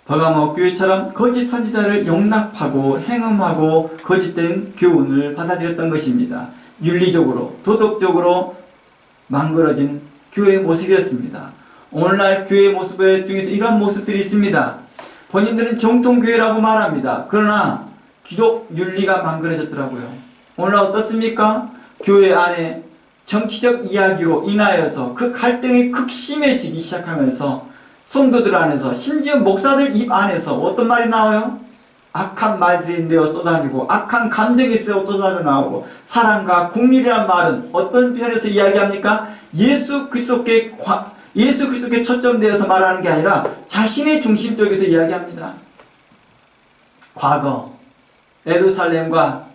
버가모 교회처럼 거짓 선지자를 용납하고 행음하고 거짓된 교훈을 받아들였던 것입니다. 윤리적으로 도덕적으로 망그러진 교회의 모습이었습니다. 오늘날 교회 모습 중에서 이런 모습들이 있습니다. 본인들은 정통교회라고 말합니다. 그러나 기독 윤리가 망그러졌더라고요. 오늘날 어떻습니까? 교회 안에 정치적 이야기로 인하여서 그 갈등이 극심해지기 시작하면서 성도들 안에서 심지어 목사들 입 안에서 어떤 말이 나와요? 악한 말들이 내어 쏟아지고 악한 감정이 쏟아져 나오고 사랑과 국리라는 말은 어떤 편에서 이야기합니까? 예수 그리스도께 초점되어서 말하는 게 아니라 자신의 중심 쪽에서 이야기합니다. 과거 예루살렘과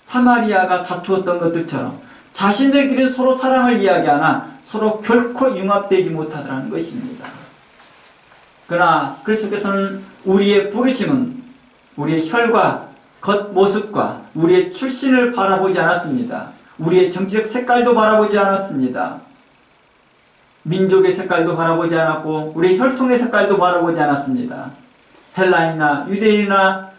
사마리아가 다투었던 것들처럼 자신들끼리 서로 사랑을 이야기하나 서로 결코 융합되지 못하더라는 것입니다. 그러나 그리스도께서는 우리의 부르심은 우리의 혈과 겉모습과 우리의 출신을 바라보지 않았습니다. 우리의 정치적 색깔도 바라보지 않았습니다. 민족의 색깔도 바라보지 않았고 우리의 혈통의 색깔도 바라보지 않았습니다. 헬라인이나 유대인이나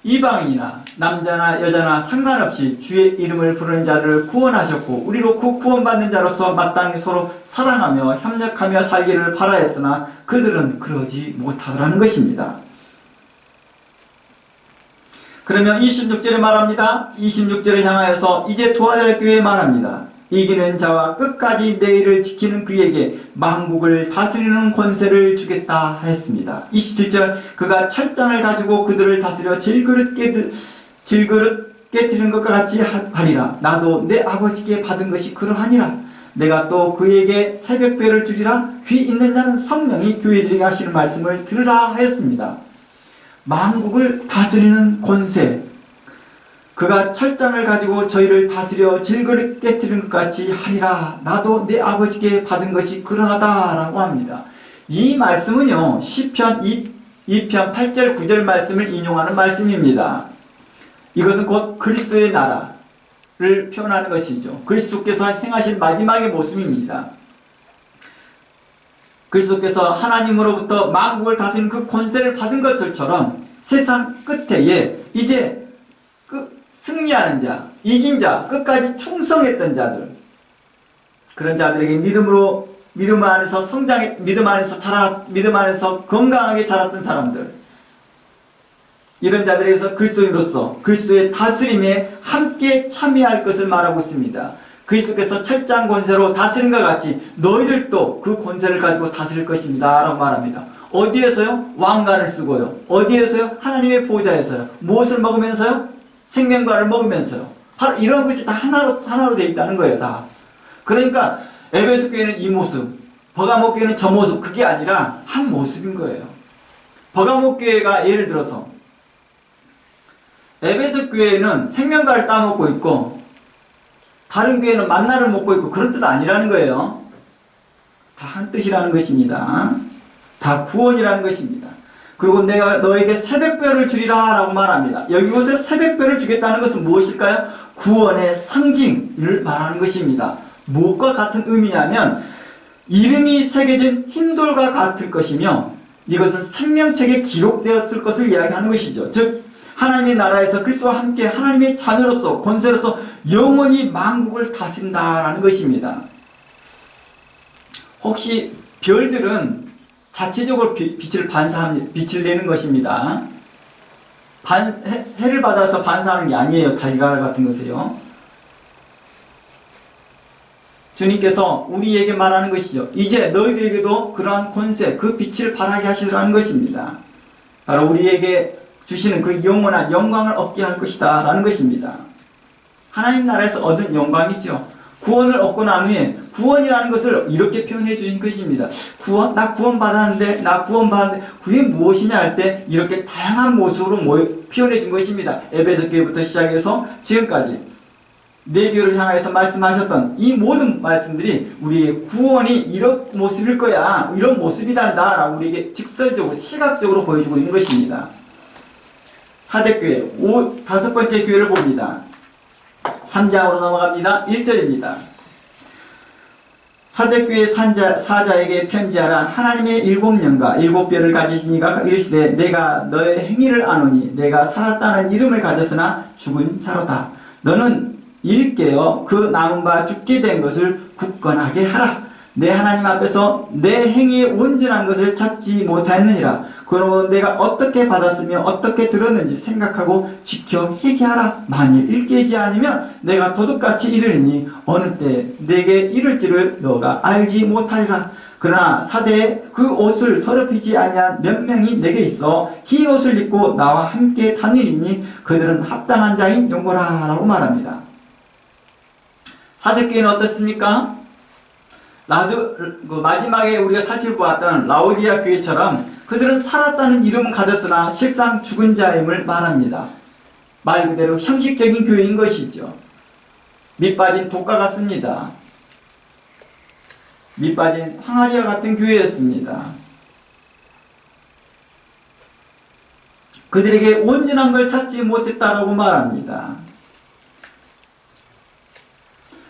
이방인이나 남자나 여자나 상관없이 주의 이름을 부르는 자들을 구원하셨고 우리로 그 구원받는 자로서 마땅히 서로 사랑하며 협력하며 살기를 바라였으나 그들은 그러지 못하더라는 것입니다. 그러면 26절에 말합니다. 26절을 향하여서 이제 두아디라 교회에 말합니다. 이기는 자와 끝까지 내일을 지키는 그에게 만국을 다스리는 권세를 주겠다 했습니다. 27절 그가 철장을 가지고 그들을 다스려 질그릇 깨뜨리는 것과 같이 하리라. 나도 내 아버지께 받은 것이 그러하니라. 내가 또 그에게 새벽별을 주리라. 귀 있는 자는 성령이 교회들에게 하시는 말씀을 들으라 하였습니다. 만국을 다스리는 권세, 그가 철장을 가지고 저희를 다스려 질그릇 깨뜨리는 것 같이 하리라. 나도 내 아버지께 받은 것이 그러하다 라고 합니다. 이 말씀은요, 시편 2편 8절 9절 말씀을 인용하는 말씀입니다. 이것은 곧 그리스도의 나라를 표현하는 것이죠. 그리스도께서 행하신 마지막의 모습입니다. 그리스도께서 하나님으로부터 만국을 다스리는 그 권세를 받은 것처럼 세상 끝에 이제 승리하는 자, 이긴 자, 끝까지 충성했던 자들, 그런 자들에게 믿음 안에서 믿음 안에서 건강하게 자랐던 사람들, 이런 자들에게서 그리스도인으로서 그리스도의 다스림에 함께 참여할 것을 말하고 있습니다. 그리스도께서 철장 권세로 다스린 것 같이 너희들도 그 권세를 가지고 다스릴 것입니다 라고 말합니다. 어디에서요? 왕관을 쓰고요. 어디에서요? 하나님의 보좌에서요. 무엇을 먹으면서요? 생명과를 먹으면서요. 이런 것이 다 하나로 되어 있다는 거예요. 다. 그러니까 에베소 교회는 이 모습, 버가모 교회는 저 모습, 그게 아니라 한 모습인 거예요. 버가모 교회가 예를 들어서 에베소 교회는 생명과를 따먹고 있고 다른 교회는 만나를 먹고 있고, 그런 뜻 아니라는 거예요. 다 한 뜻이라는 것입니다. 다 구원이라는 것입니다. 그리고 내가 너에게 새벽별을 주리라 라고 말합니다. 여기곳에 새벽별을 주겠다는 것은 무엇일까요? 구원의 상징을 말하는 것입니다. 무엇과 같은 의미냐면 이름이 새겨진 흰돌과 같을 것이며, 이것은 생명책에 기록되었을 것을 이야기하는 것이죠. 즉 하나님의 나라에서 그리스도와 함께 하나님의 자녀로서 권세로서 영원히 만국을 다스린다라는 것입니다. 혹시 별들은 자체적으로 빛을 내는 것입니다. 해를 받아서 반사하는 게 아니에요. 달걀 같은 것을요. 주님께서 우리에게 말하는 것이죠. 이제 너희들에게도 그러한 권세, 그 빛을 발하게 하시라는 것입니다. 바로 우리에게 주시는 그 영원한 영광을 얻게 할 것이다 라는 것입니다. 하나님 나라에서 얻은 영광이죠. 구원을 얻고 난 후에 구원이라는 것을 이렇게 표현해 주신 것입니다. 나 구원받았는데 그게 무엇이냐 할 때 이렇게 다양한 모습으로 표현해 준 것입니다. 에베소 교회부터 시작해서 지금까지 네 교회를 향해서 말씀하셨던 이 모든 말씀들이 우리의 구원이 이런 모습일 거야, 이런 모습이단다 라고 우리에게 직설적으로 시각적으로 보여주고 있는 것입니다. 사대교회 다섯 번째 교회를 봅니다. 3장으로 넘어갑니다. 1절입니다. 사대교회 사자에게 편지하라. 하나님의 7년과 7별을 가지시니가 이르시되 내가 너의 행위를 아노니 내가 살았다는 이름을 가졌으나 죽은 자로다. 너는 일깨어 그 남은 바 죽게 된 것을 굳건하게 하라. 내 하나님 앞에서 내 행위의 온전한 것을 찾지 못하였느니라. 그러므로 내가 어떻게 받았으며 어떻게 들었는지 생각하고 지켜 회개하라. 만일 일깨지 않으면 내가 도둑같이 이르리니 어느 때 내게 이를지를 너가 알지 못하리라. 그러나 사대에 그 옷을 더럽히지 아니한 몇 명이 내게 있어 흰 옷을 입고 나와 함께 다니리니 그들은 합당한 자인 용고라 라고 말합니다. 사대교회는 어떻습니까? 마지막에 우리가 살펴보았던 라오디아 교회처럼 그들은 살았다는 이름은 가졌으나 실상 죽은 자임을 말합니다. 말 그대로 형식적인 교회인 것이죠. 밑빠진 독과 같습니다. 밑빠진 항아리와 같은 교회였습니다. 그들에게 온전한 걸 찾지 못했다라고 말합니다.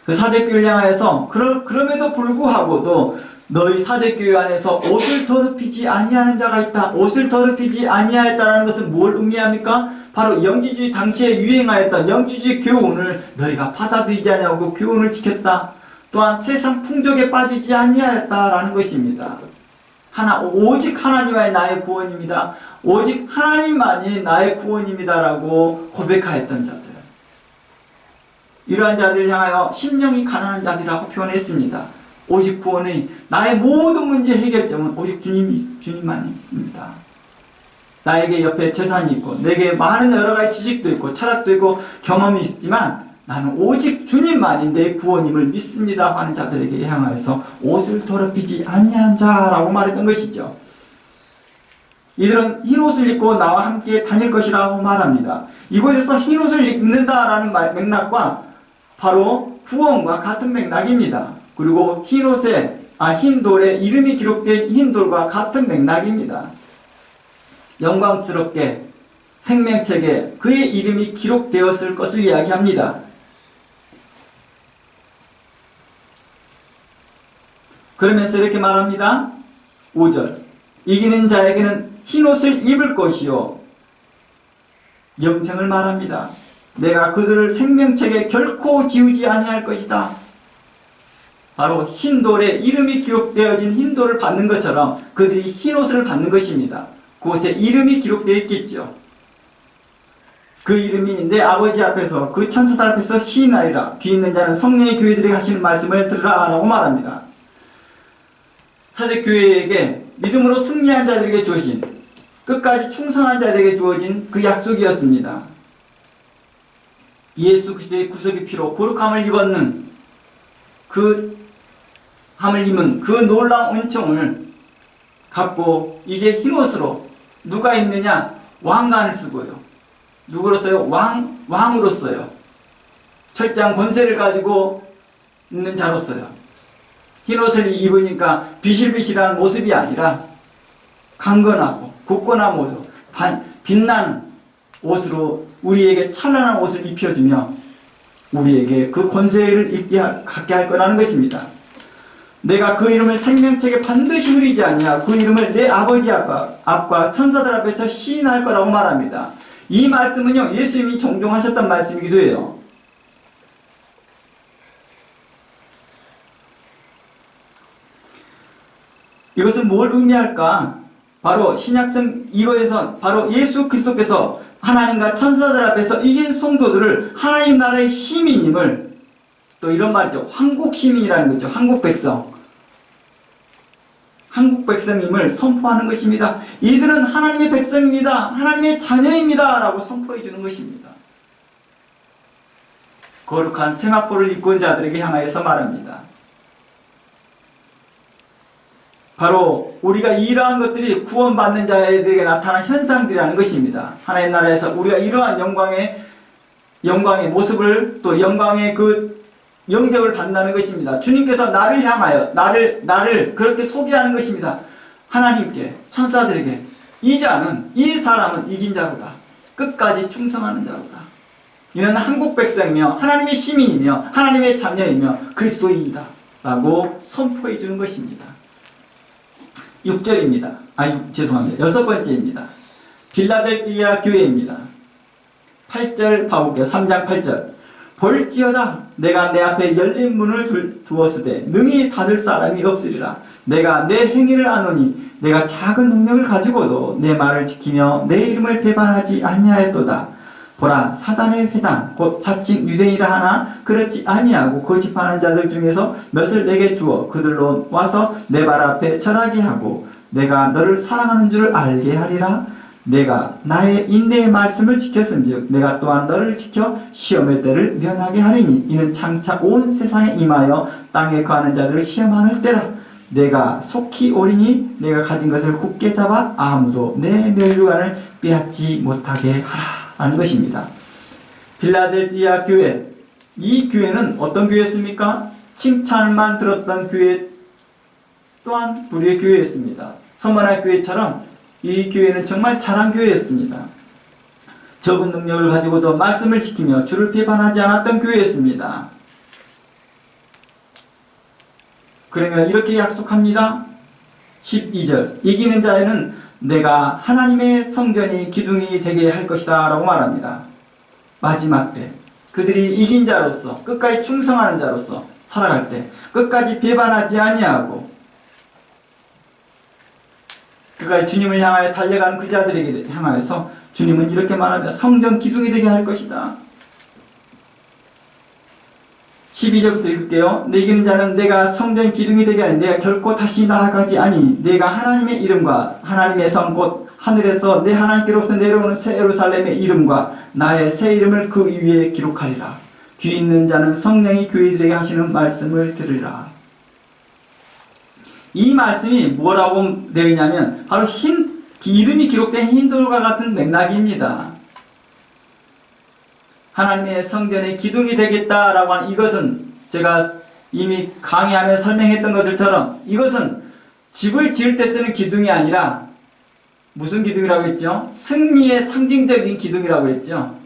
그 사대교회를 향하여서 그럼에도 불구하고도 너희 사대교회 안에서 옷을 더럽히지 아니하는 자가 있다. 옷을 더럽히지 아니하였다는 것은 뭘 의미합니까? 바로 영지주의 당시에 유행하였던 영지주의 교훈을 너희가 받아들이지 아니하고 교훈을 지켰다. 또한 세상 풍족에 빠지지 아니하였다라는 것입니다. 오직 하나님만이 나의 구원입니다. 오직 하나님만이 나의 구원입니다라고 고백하였던 자들. 이러한 자들을 향하여 심령이 가난한 자들이라고 표현했습니다. 오직 구원의 나의 모든 문제 해결점은 오직 주님만 있습니다. 나에게 옆에 재산이 있고 내게 많은 여러 가지 지식도 있고 철학도 있고 경험이 있지만 나는 오직 주님만이 내 구원임을 믿습니다 하는 자들에게 향하여서 옷을 더럽히지 아니한 자라고 말했던 것이죠. 이들은 흰옷을 입고 나와 함께 다닐 것이라고 말합니다. 이곳에서 흰옷을 입는다라는 맥락과 바로 구원과 같은 맥락입니다. 그리고 흰 돌에 이름이 기록된 흰 돌과 같은 맥락입니다. 영광스럽게 생명책에 그의 이름이 기록되었을 것을 이야기합니다. 그러면서 이렇게 말합니다. 5절 이기는 자에게는 흰옷을 입을 것이요 영생을 말합니다. 내가 그들을 생명책에 결코 지우지 아니할 것이다. 바로 흰돌에 이름이 기록되어진 흰돌을 받는 것처럼 그들이 흰옷을 받는 것입니다. 그곳에 이름이 기록되어 있겠죠. 그 이름이 내 아버지 앞에서 그 천사들 앞에서 시인하리라. 귀 있는 자는 성령의 교회들에게 하시는 말씀을 들으라 라고 말합니다. 사대교회에게 믿음으로 승리한 자들에게 주어진, 끝까지 충성한 자들에게 주어진 그 약속이었습니다. 예수 그리스도의 구속의 피로 거룩함을 입은 그 놀라운 은총을 갖고 이제 흰옷으로 누가 있느냐? 왕관을 쓰고요. 누구로서요? 왕으로서요. 철저한 권세를 가지고 있는 자로서요. 흰옷을 입으니까 비실비실한 모습이 아니라 강건하고 굳건한 모습, 빛나는 옷으로 우리에게 찬란한 옷을 입혀주며 우리에게 그 권세를 갖게 할 거라는 것입니다. 내가 그 이름을 생명책에 반드시 흐리지 아니하고 그 이름을 내 아버지 앞과 천사들 앞에서 시인할 거라고 말합니다. 이 말씀은요, 예수님이 종종 하셨던 말씀이기도 해요. 이것은 뭘 의미할까? 바로 신약성 이거에서 바로 예수 그리스도께서 하나님과 천사들 앞에서 이긴 성도들을 하나님 나라의 시민임을, 또 이런 말이죠. 한국 시민이라는 거죠. 한국 백성임을 선포하는 것입니다. 이들은 하나님의 백성입니다. 하나님의 자녀입니다. 라고 선포해 주는 것입니다. 거룩한 세마포를 입고 온 자들에게 향하여서 말합니다. 바로 우리가 이러한 것들이 구원받는 자에게 나타난 현상들이라는 것입니다. 하나님 나라에서 우리가 이러한 영광의 모습을, 또 영광의 그 영접을 받는다는 것입니다. 주님께서 나를 향하여 나를 그렇게 소개하는 것입니다. 하나님께, 천사들에게 이 사람은 이긴 자로다. 끝까지 충성하는 자로다. 이는 한국 백성이며 하나님의 시민이며 하나님의 자녀이며 그리스도인이다 라고 선포해 주는 것입니다. 6절입니다. 죄송합니다. 6번째입니다. 빌라델피아 교회입니다. 8절 봐볼게요. 3장 8절. 볼지어다 내가 내 앞에 열린 문을 두었으되 능히 닫을 사람이 없으리라. 내가 내 행위를 아노니 내가 작은 능력을 가지고도 내 말을 지키며 내 이름을 배반하지 아니하였도다. 보라, 사단의 회당 곧 자칭 유대인이라 하나 그렇지 아니하고 거짓하는 자들 중에서 몇을 내게 주어 그들로 와서 내 발 앞에 절하게 하고 내가 너를 사랑하는 줄을 알게 하리라. 내가 나의 인내의 말씀을 지켰은즉 내가 또한 너를 지켜 시험의 때를 면하게 하리니 이는 장차 온 세상에 임하여 땅에 거하는 자들을 시험하는 때라. 내가 속히 오리니 내가 가진 것을 굳게 잡아 아무도 내 멸류관을 빼앗지 못하게 하라 라는 것입니다. 빌라델피아 교회, 이 교회는 어떤 교회였습니까? 칭찬만 들었던 교회 또한 불의의 교회였습니다. 서머나 교회처럼 이 교회는 정말 잘한 교회였습니다. 적은 능력을 가지고도 말씀을 지키며 주를 비판하지 않았던 교회였습니다. 그러면 이렇게 약속합니다. 12절 이기는 자에는 내가 하나님의 성전이 기둥이 되게 할 것이다 라고 말합니다. 마지막 때 그들이 이긴 자로서 끝까지 충성하는 자로서 살아갈 때 끝까지 배반하지 아니하고 그가 주님을 향하여 달려가는 그 자들에게 향하여서 주님은 이렇게 말합니다. 성전 기둥이 되게 할 것이다. 12절부터 읽을게요. 내 이기는 자는 내가 성전 기둥이 되게 하니 내가 결코 다시 나아가지 아니 내가 하나님의 이름과 하나님의 성 곧 하늘에서 내 하나님께로부터 내려오는 새 예루살렘의 이름과 나의 새 이름을 그 위에 기록하리라. 귀 있는 자는 성령이 교회들에게 하시는 말씀을 들으리라. 이 말씀이 뭐라고 되어 있냐면 바로 이름이 기록된 힌돌과 같은 맥락입니다. 하나님의 성전의 기둥이 되겠다라고 하는 이것은 제가 이미 강의하며 설명했던 것들처럼 이것은 집을 지을 때 쓰는 기둥이 아니라 무슨 기둥이라고 했죠? 승리의 상징적인 기둥이라고 했죠.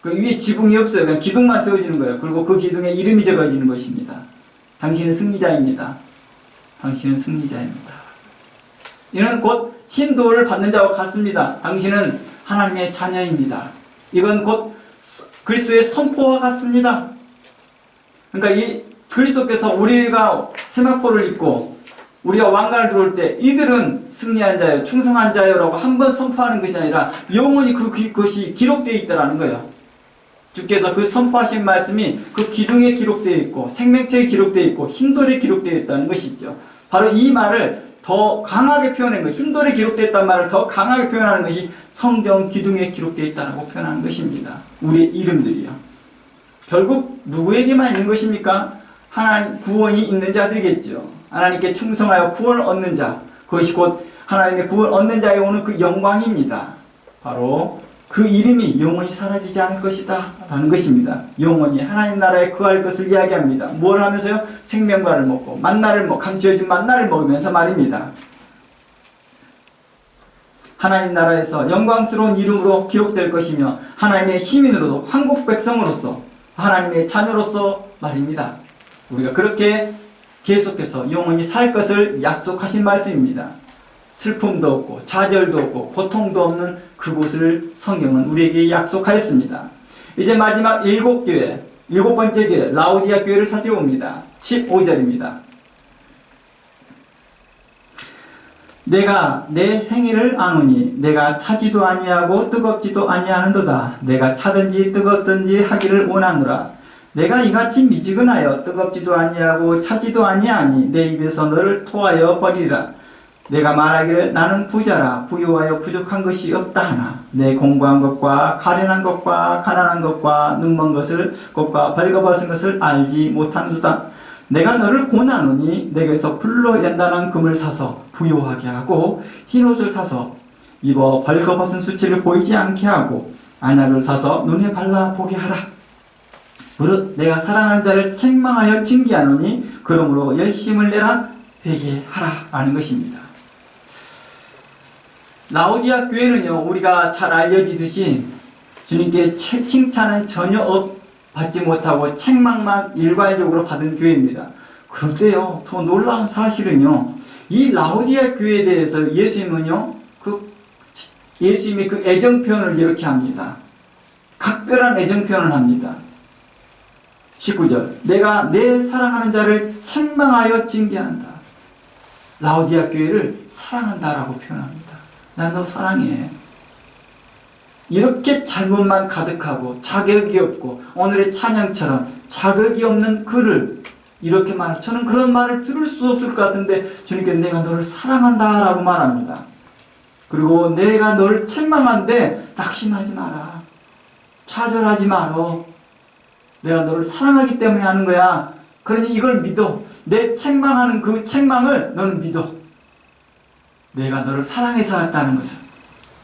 그 위에 지붕이 없어요. 그냥 기둥만 세워지는 거예요. 그리고 그 기둥에 이름이 적어지는 것입니다. 당신은 승리자입니다. 당신은 승리자입니다. 이는 곧 흰 돌을 받는 자와 같습니다. 당신은 하나님의 자녀입니다. 이건 곧 그리스도의 선포와 같습니다. 그러니까 이 그리스도께서 우리가 세마포를 입고 우리가 왕관을 들어올 때 이들은 승리한 자요, 충성한 자요라고 한 번 선포하는 것이 아니라 영원히 그것이 기록되어 있다라는 거예요. 주께서 그 선포하신 말씀이 그 기둥에 기록되어 있고 생명체에 기록되어 있고 흰돌에 기록되어 있다는 것이죠. 바로 이 말을 더 강하게 표현한 것, 흰돌에 기록되어 있다는 말을 더 강하게 표현하는 것이 성경 기둥에 기록되어 있다고 표현하는 것입니다. 우리의 이름들이요. 결국 누구에게만 있는 것입니까? 하나님 구원이 있는 자들이겠죠. 하나님께 충성하여 구원을 얻는 자, 그것이 곧 하나님의 구원 얻는 자에 오는 그 영광입니다. 바로 그 이름이 영원히 사라지지 않을 것이다 라는 것입니다. 영원히 하나님 나라에 거할 것을 이야기합니다. 뭘 하면서요? 생명과를 먹고 만나를 감추어준 만나를 먹으면서 말입니다. 하나님 나라에서 영광스러운 이름으로 기록될 것이며 하나님의 시민으로도 한국 백성으로서 하나님의 자녀로서 말입니다. 우리가 그렇게 계속해서 영원히 살 것을 약속하신 말씀입니다. 슬픔도 없고 좌절도 없고 고통도 없는 그곳을 성경은 우리에게 약속하였습니다. 이제 마지막 일곱 번째 교회 라오디아 교회를 살펴봅니다. 15절입니다. 내가 내 행위를 아노니 내가 차지도 아니하고 뜨겁지도 아니하는도다. 내가 차든지 뜨겁든지 하기를 원하노라. 내가 이같이 미지근하여 뜨겁지도 아니하고 차지도 아니하니 내 입에서 너를 토하여 버리리라. 내가 말하기를 나는 부자라 부유하여 부족한 것이 없다 하나 내 공부한 것과 가련한 것과 가난한 것과 눈먼 것과 벌거벗은 것을 알지 못하는도다. 내가 너를 고나노니 내게서 불로 연단한 금을 사서 부유하게 하고 흰옷을 사서 입어 벌거벗은 수치를 보이지 않게 하고 안약을 사서 눈에 발라 보게 하라. 무릇 내가 사랑하는 자를 책망하여 징계하노니 그러므로 열심을 내라 회개하라 하는 것입니다. 라오디아 교회는요, 우리가 잘 알려지듯이 주님께 칭찬은 전혀 받지 못하고 책망만 일괄적으로 받은 교회입니다. 그런데요, 더 놀라운 사실은요, 이 라오디아 교회에 대해서 예수님은요, 예수님의 그 애정 표현을 이렇게 합니다. 각별한 애정 표현을 합니다. 19절, 내가 내 사랑하는 자를 책망하여 징계한다. 라오디아 교회를 사랑한다라고 표현합니다. 나 너 사랑해. 이렇게 잘못만 가득하고 자격이 없고 오늘의 찬양처럼 자격이 없는 그를 이렇게 말하고 저는 그런 말을 들을 수 없을 것 같은데 주님께 내가 너를 사랑한다 라고 말합니다. 그리고 내가 너를 책망한데 낙심하지 마라. 좌절하지 마라. 내가 너를 사랑하기 때문에 하는 거야. 그러니 이걸 믿어. 내 책망하는 그 책망을 너는 믿어. 내가 너를 사랑해서 했다는 것을.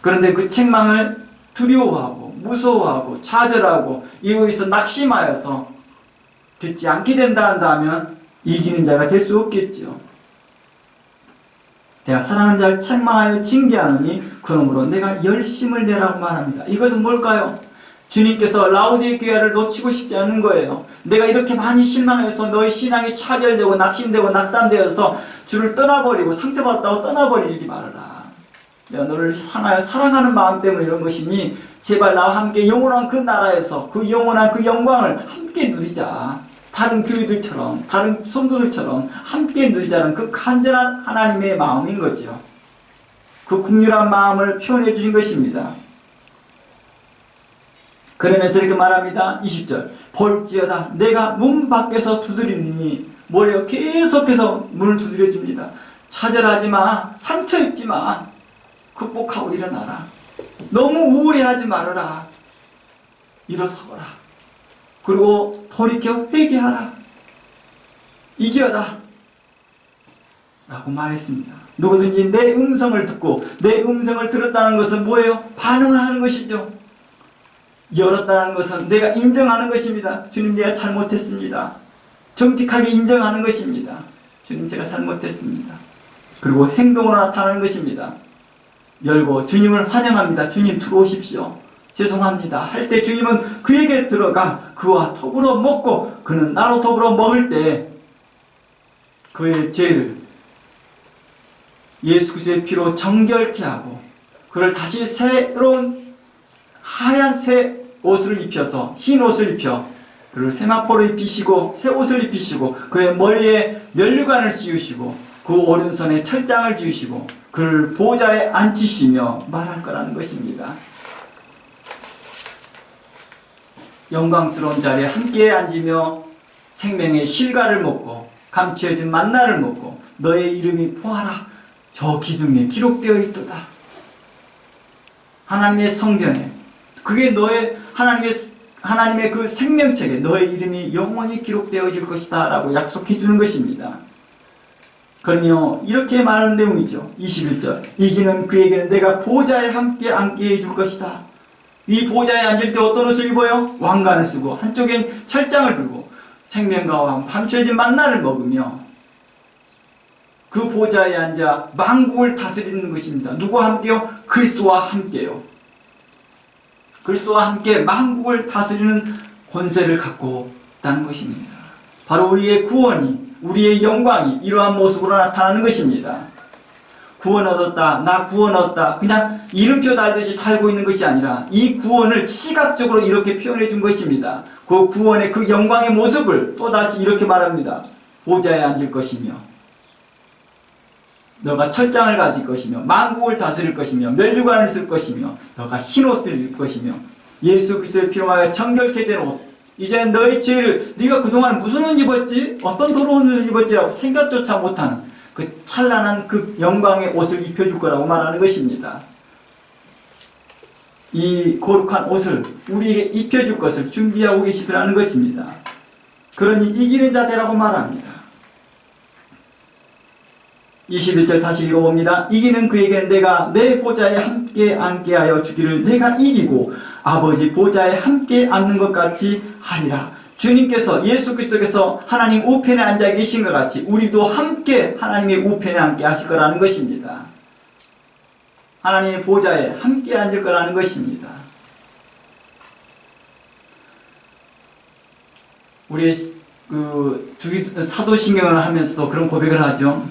그런데 그 책망을 두려워하고 무서워하고 좌절하고 이거에서 낙심하여서 듣지 않게 된다 한다면 이기는 자가 될 수 없겠죠. 내가 사랑하는 자를 책망하여 징계하노니 그러므로 내가 열심을 내라고 말합니다. 이것은 뭘까요? 주님께서 라오디아 교회를 놓치고 싶지 않은 거예요. 내가 이렇게 많이 실망해서 너의 신앙이 차별되고 낙심되고 낙담되어서 주를 떠나버리고 상처받았다고 떠나버리지 말아라. 내가 너를 향하여 사랑하는 마음 때문에 이런 것이니 제발 나와 함께 영원한 그 나라에서 그 영원한 그 영광을 함께 누리자. 다른 교회들처럼 다른 성도들처럼 함께 누리자는 그 간절한 하나님의 마음인 거죠. 그 긍휼한 마음을 표현해 주신 것입니다. 그러면서 이렇게 말합니다. 20절 볼지어다 내가 문 밖에서 두드리니 뭐래요? 계속해서 문을 두드려 줍니다. 좌절하지 마. 상처 입지 마. 극복하고 일어나라. 너무 우울해하지 말아라. 일어서거라. 그리고 돌이켜 회개하라. 이겨라. 라고 말했습니다. 누구든지 내 음성을 듣고 내 음성을 들었다는 것은 뭐예요? 반응을 하는 것이죠. 열었다는 것은 내가 인정하는 것입니다. 주님, 내가 잘못했습니다. 정직하게 인정하는 것입니다. 주님, 제가 잘못했습니다. 그리고 행동으로 나타나는 것입니다. 열고 주님을 환영합니다. 주님, 들어오십시오. 죄송합니다. 할 때 주님은 그에게 들어가 그와 더불어 먹고 그는 나로 더불어 먹을 때 그의 죄를 예수 그리스도의 피로 정결케 하고 그를 다시 새로운 하얀 새 옷을 입혀서 흰 옷을 입혀 그를 세마포로 입히시고 새 옷을 입히시고 그의 머리에 면류관을 씌우시고 그 오른손에 철장을 쥐으시고 그를 보좌에 앉히시며 말할 거라는 것입니다. 영광스러운 자리에 함께 앉으며 생명의 실과를 먹고 감추어진 만나를 먹고 너의 이름이 보아라 저 기둥에 기록되어 있도다. 하나님의 성전에 그게 너의 하나님의 그 생명책에 너의 이름이 영원히 기록되어질 것이다 라고 약속해 주는 것입니다. 그러며 이렇게 말하는 내용이죠. 21절 이기는 그에게는 내가 보좌에 함께 앉게 해줄 것이다. 이 보좌에 앉을 때 어떤 옷을 입어요? 왕관을 쓰고 한쪽엔 철장을 들고 생명과 감추어진 만나를 먹으며 그 보좌에 앉아 만국을 다스리는 것입니다. 누구와 함께요? 그리스도와 함께요. 그리스도와 함께 만국을 다스리는 권세를 갖고 있다는 것입니다. 바로 우리의 구원이 우리의 영광이 이러한 모습으로 나타나는 것입니다. 구원 얻었다, 나 구원 얻었다 그냥 이름표 달듯이 달고 있는 것이 아니라 이 구원을 시각적으로 이렇게 표현해 준 것입니다. 그 구원의 그 영광의 모습을 또다시 이렇게 말합니다. 보좌에 앉을 것이며 너가 철장을 가질 것이며 만국을 다스릴 것이며 면류관을 쓸 것이며 너가 흰옷을 입을 것이며 예수 그리스도의 피로 말하여 정결케 된 옷 이제 너의 죄를 네가 그동안 무슨 옷 입었지? 어떤 더러운 옷을 입었지라고 생각조차 못하는 그 찬란한 그 영광의 옷을 입혀줄 거라고 말하는 것입니다. 이 거룩한 옷을 우리에게 입혀줄 것을 준비하고 계시더라는 것입니다. 그러니 이기는 자 되라고 말합니다. 21절 다시 읽어봅니다. 이기는 그에게는 내가 내 보좌에 함께 앉게 하여 주기를 내가 이기고 아버지 보좌에 함께 앉는 것 같이 하리라. 주님께서 예수 그리스도께서 하나님 우편에 앉아 계신 것 같이 우리도 함께 하나님의 우편에 앉게 하실 거라는 것입니다. 하나님의 보좌에 함께 앉을 거라는 것입니다. 우리 사도신경을 하면서도 그런 고백을 하죠.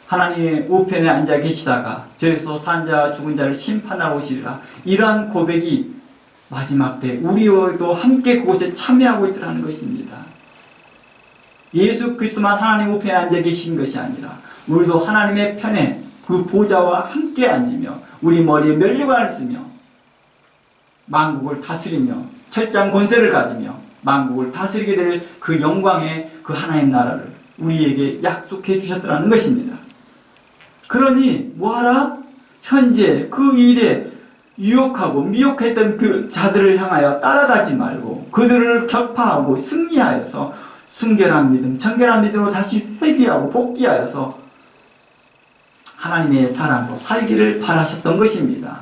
하나님의 우편에 앉아 계시다가 저에서 산 자와 죽은 자를 심판하러 오시리라. 이러한 고백이 마지막 때 우리와도 함께 그곳에 참여하고 있더라는 것입니다. 예수 그리스도만 하나님 우편에 앉아 계신 것이 아니라 우리도 하나님의 편에 그 보좌와 함께 앉으며 우리 머리에 면류관을 쓰며 만국을 다스리며 철장 권세를 가지며 만국을 다스리게 될 그 영광의 그 하나님 나라를 우리에게 약속해 주셨더라는 것입니다. 그러니 뭐하라? 현재 그 일에 유혹하고 미혹했던 그 자들을 향하여 따라가지 말고 그들을 격파하고 승리하여서 순결한 믿음, 정결한 믿음으로 다시 회귀하고 복귀하여서 하나님의 사람으로 살기를 바라셨던 것입니다.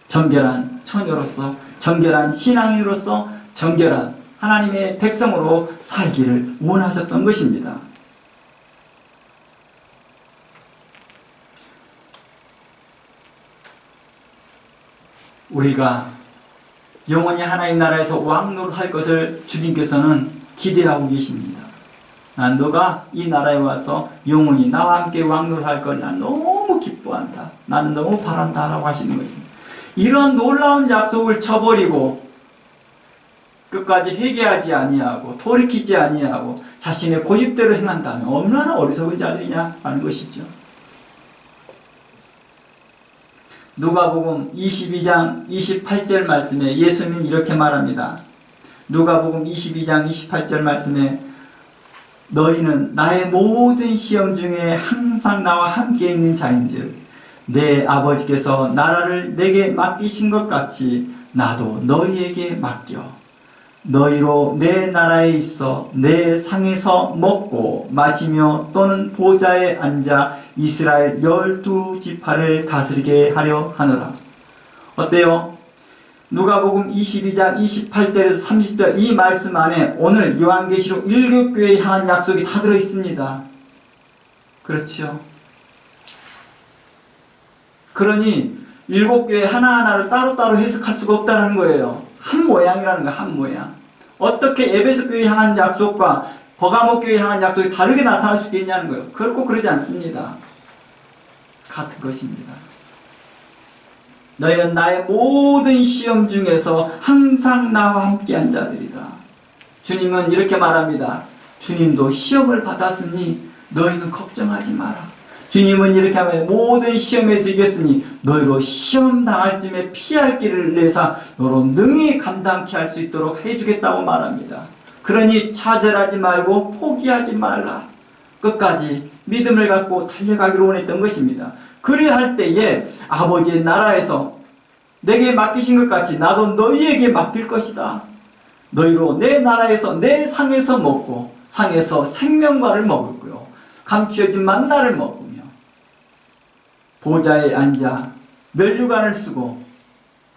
정결한 처녀로서, 정결한 신앙인으로서, 정결한 하나님의 백성으로 살기를 원하셨던 것입니다. 우리가 영원히 하나님 나라에서 왕노릇할 것을 주님께서는 기대하고 계십니다. 난 너가 이 나라에 와서 영원히 나와 함께 왕노릇할 걸 난 너무 기뻐한다. 나는 너무 바란다 라고 하시는 것입니다. 이런 놀라운 약속을 쳐버리고 끝까지 회개하지 아니하고 돌이키지 아니하고 자신의 고집대로 행한다면 얼마나 어리석은 자들이냐 하는 것이죠. 누가복음 22장 28절 말씀에 예수님은 이렇게 말합니다. 누가복음 22장 28절 말씀에 너희는 나의 모든 시험 중에 항상 나와 함께 있는 자인즉 내 아버지께서 나라를 내게 맡기신 것 같이 나도 너희에게 맡겨 너희로 내 나라에 있어 내 상에서 먹고 마시며 또는 보좌에 앉아 이스라엘 12지파를 다스리게 하려 하노라. 어때요? 누가복음 22장 28절에서 30절 이 말씀 안에 오늘 요한계시록 7교회에 향한 약속이 다 들어있습니다. 그렇죠? 그러니 7교회 하나하나를 따로따로 해석할 수가 없다는 거예요. 한 모양이라는 거예요. 한 모양. 어떻게 에베소 교회에 향한 약속과 버가모 교회에 향한 약속이 다르게 나타날 수 있겠냐는 거예요. 결코 그러지 않습니다. 같은 것입니다. 너희는 나의 모든 시험 중에서 항상 나와 함께한 자들이다. 주님은 이렇게 말합니다. 주님도 시험을 받았으니 너희는 걱정하지 마라. 주님은 이렇게 하면 모든 시험에서 이겼으니 너희로 시험 당할 쯤에 피할 길을 내사 너로 능히 감당케 할 수 있도록 해주겠다고 말합니다. 그러니 좌절하지 말고 포기하지 말라. 끝까지 믿음을 갖고 달려가기를 원했던 것입니다. 그래야 할 때에 아버지의 나라에서 내게 맡기신 것 같이 나도 너희에게 맡길 것이다. 너희로 내 나라에서 내 상에서 먹고 상에서 생명과를 먹고요. 감추어진 만나를 먹으며 보좌에 앉아 면류관을 쓰고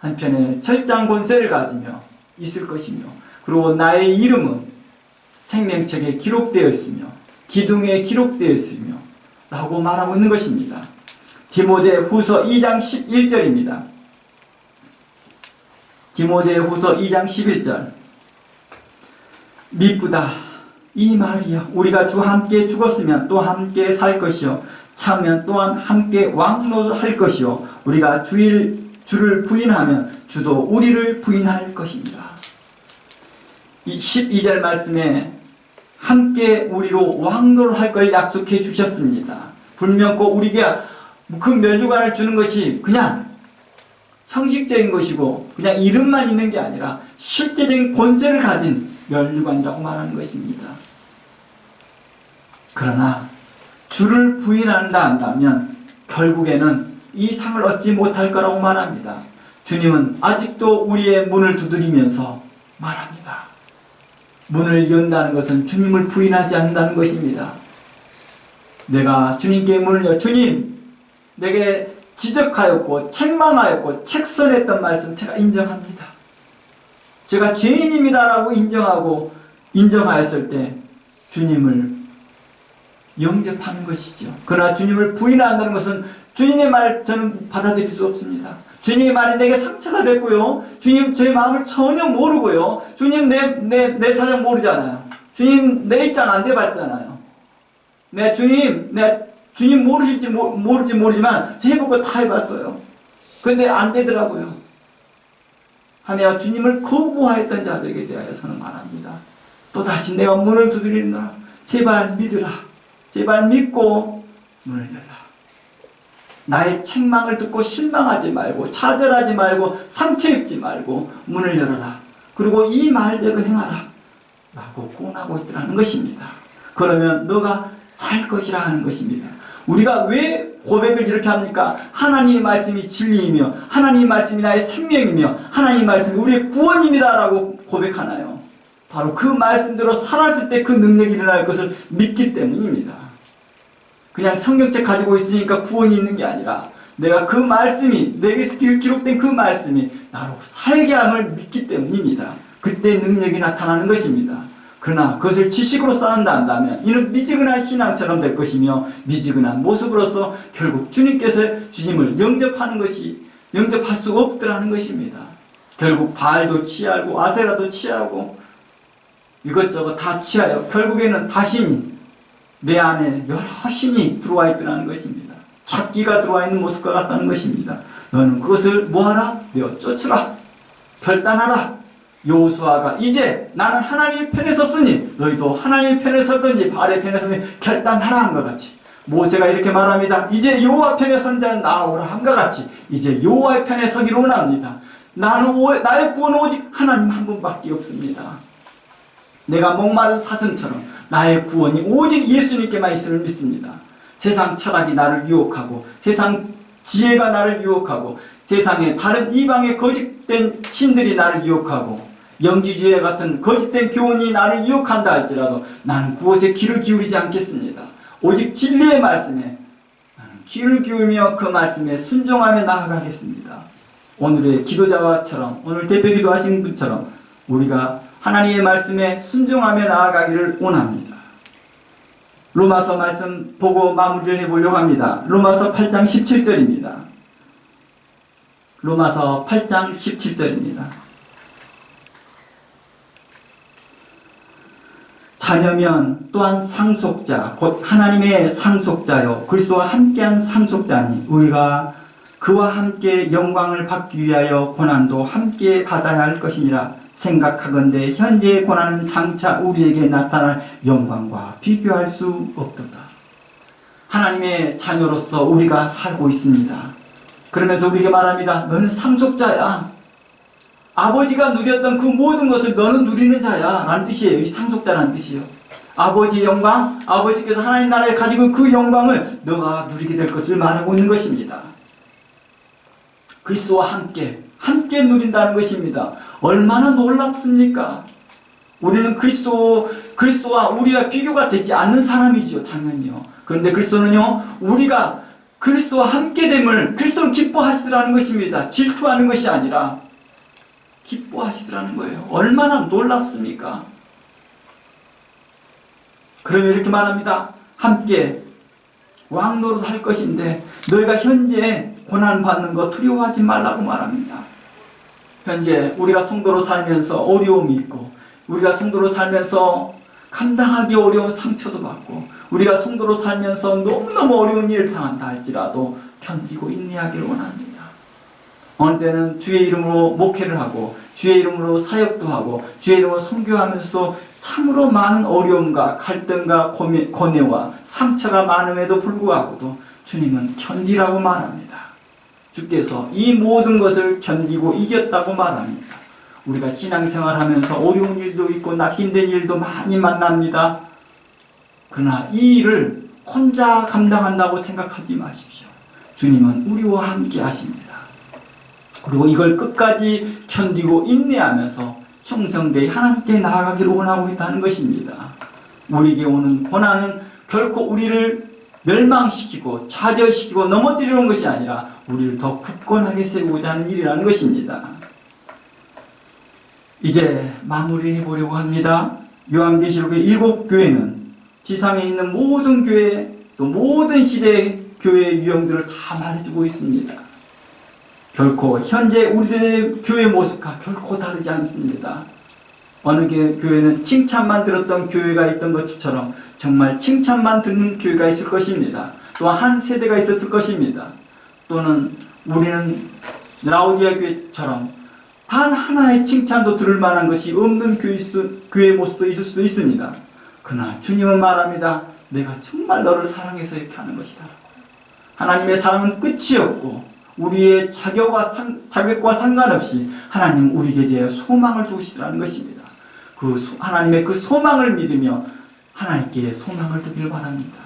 한편에 철장 권세를 가지며 있을 것이며 그리고 나의 이름은 생명책에 기록되어 있으며 기둥에 기록되어 있으며 라고 말하고 있는 것입니다. 디모데후서 2장 11절입니다. 디모데후서 2장 11절 미쁘다 이 말이여 우리가 주와 함께 죽었으면 또 함께 살 것이요 차면 또한 함께 왕노할 것이요 우리가 주를 부인하면 주도 우리를 부인할 것입니다. 이 12절 말씀에 함께 우리로 왕노를 할 걸 약속해 주셨습니다. 분명코 우리에게 그 면류관을 주는 것이 그냥 형식적인 것이고 그냥 이름만 있는 게 아니라 실제적인 권세를 가진 면류관이라고 말하는 것입니다. 그러나 주를 부인한다 한다면 결국에는 이 상을 얻지 못할 거라고 말합니다. 주님은 아직도 우리의 문을 두드리면서 말합니다. 문을 연다는 것은 주님을 부인하지 않는다는 것입니다. 내가 주님께 문을 열 주님 내게 지적하였고 책망하였고 책선했던 말씀 제가 인정합니다. 제가 죄인입니다 라고 인정하였을 때 주님을 영접하는 것이죠. 그러나 주님을 부인한다는 것은 주님의 말 저는 받아들일 수 없습니다. 주님의 말이 내게 상처가 됐고요. 주님 제 마음을 전혀 모르고요. 주님 내 사정 모르잖아요. 주님 내 입장 안 돼봤잖아요. 주님 모르실지 모를지 모르지만 제 해볼 거 다 해봤어요. 근데 안 되더라고요. 하며 주님을 거부하였던 자들에게 대하여서는 말합니다. 또다시 내가 문을 두드린다. 제발 믿으라. 제발 믿고 문을 열라. 나의 책망을 듣고 실망하지 말고 좌절하지 말고 상처 입지 말고 문을 열어라. 그리고 이 말대로 행하라. 라고 권하고 있더라는 것입니다. 그러면 너가 살 것이라 하는 것입니다. 우리가 왜 고백을 이렇게 합니까? 하나님의 말씀이 진리이며 하나님의 말씀이 나의 생명이며 하나님의 말씀이 우리의 구원입니다 라고 고백하나요? 바로 그 말씀대로 살았을 때 그 능력이 일어날 것을 믿기 때문입니다. 그냥 성경책 가지고 있으니까 구원이 있는 게 아니라 내가 그 말씀이 내게서 기록된 그 말씀이 나로 살게 함을 믿기 때문입니다. 그때 능력이 나타나는 것입니다. 그러나 그것을 지식으로 쌓는다 한다면 이는 미지근한 신앙처럼 될 것이며 미지근한 모습으로서 결국 주님을 영접할 수 없더라는 것입니다. 결국 바알도 취하고 아세라도 취하고 이것저것 다 취하여 결국에는 다신이 내 안에 여러 신이 들어와 있더라는 것입니다. 잡기가 들어와 있는 모습과 같다는 것입니다. 너는 그것을 뭐하라? 내어 쫓으라. 결단하라. 여호수아가 이제 나는 하나님의 편에 섰으니 너희도 하나님의 편에 섰든지 바알의 편에 섰든지 결단하라 한것 같이 모세가 이렇게 말합니다. 이제 여호와 편에 선 자는 나오라 한것 같이 이제 여호와의 편에 서기를 원합니다. 나의 구원은 오직 하나님 한 분밖에 없습니다. 내가 목마른 사슴처럼 나의 구원이 오직 예수님께만 있음을 믿습니다. 세상 철학이 나를 유혹하고 세상 지혜가 나를 유혹하고 세상에 다른 이방의 거짓된 신들이 나를 유혹하고 영지주의 같은 거짓된 교훈이 나를 유혹한다 할지라도 나는 그곳에 귀를 기울이지 않겠습니다. 오직 진리의 말씀에 나는 귀를 기울이며 그 말씀에 순종하며 나아가겠습니다. 오늘의 기도자와처럼, 오늘 대표 기도하신 분처럼 우리가 하나님의 말씀에 순종하며 나아가기를 원합니다. 로마서 말씀 보고 마무리를 해보려고 합니다. 로마서 8장 17절입니다. 로마서 8장 17절입니다. 자녀면 또한 상속자, 곧 하나님의 상속자요 그리스도와 함께한 상속자니 우리가 그와 함께 영광을 받기 위하여 고난도 함께 받아야 할 것이니라 생각하건대 현재의 고난은 장차 우리에게 나타날 영광과 비교할 수 없도다. 하나님의 자녀로서 우리가 살고 있습니다. 그러면서 우리에게 말합니다. 너는 상속자야. 아버지가 누렸던 그 모든 것을 너는 누리는 자야 라는 뜻이에요. 이 상속자라는 뜻이에요. 아버지의 영광, 아버지께서 하나님 나라에 가지고 그 영광을 너가 누리게 될 것을 말하고 있는 것입니다. 그리스도와 함께 누린다는 것입니다. 얼마나 놀랍습니까? 우리는 그리스도와 우리가 비교가 되지 않는 사람이죠. 당연히요. 그런데 그리스도는요, 우리가 그리스도와 함께됨을 그리스도는 기뻐하시더라는 것입니다. 질투하는 것이 아니라 기뻐하시더라는 거예요. 얼마나 놀랍습니까? 그러면 이렇게 말합니다. 함께 왕노릇 할 것인데 너희가 현재 고난받는 거 두려워하지 말라고 말합니다. 현재 우리가 성도로 살면서 어려움이 있고, 우리가 성도로 살면서 감당하기 어려운 상처도 받고, 우리가 성도로 살면서 너무너무 어려운 일을 당한다 할지라도 견디고 인내하기를 원합니다. 어느 때는 주의 이름으로 목회를 하고 주의 이름으로 사역도 하고 주의 이름으로 선교하면서도 참으로 많은 어려움과 갈등과 고뇌와 상처가 많음에도 불구하고도 주님은 견디라고 말합니다. 주께서 이 모든 것을 견디고 이겼다고 말합니다. 우리가 신앙생활하면서 어려운 일도 있고 힘든 일도 많이 만납니다. 그러나 이 일을 혼자 감당한다고 생각하지 마십시오. 주님은 우리와 함께 하십니다. 그리고 이걸 끝까지 견디고 인내하면서 충성되이 하나님께 나아가기를 원하고 있다는 것입니다. 우리에게 오는 고난은 결코 우리를 멸망시키고 좌절시키고 넘어뜨리는 것이 아니라 우리를 더 굳건하게 세우고자 하는 일이라는 것입니다. 이제 마무리해 보려고 합니다. 요한계시록의 7교회는 지상에 있는 모든 교회, 또 모든 시대의 교회의 유형들을 다 말해주고 있습니다. 결코 현재 우리들의 교회 모습과 결코 다르지 않습니다. 어느 교회는 칭찬만 들었던 교회가 있던 것처럼 정말 칭찬만 듣는 교회가 있을 것입니다. 또한 한 세대가 있었을 것입니다. 또는 우리는 라오디아 교회처럼 단 하나의 칭찬도 들을 만한 것이 없는 교회의 모습도 있을 수도 있습니다. 그러나 주님은 말합니다. 내가 정말 너를 사랑해서 이렇게 하는 것이다. 하나님의 사랑은 끝이 없고 우리의 자격과 상관없이 하나님 우리에게 대하여 소망을 두시라는 것입니다. 하나님의 그 소망을 믿으며 하나님께 소망을 두기를 바랍니다.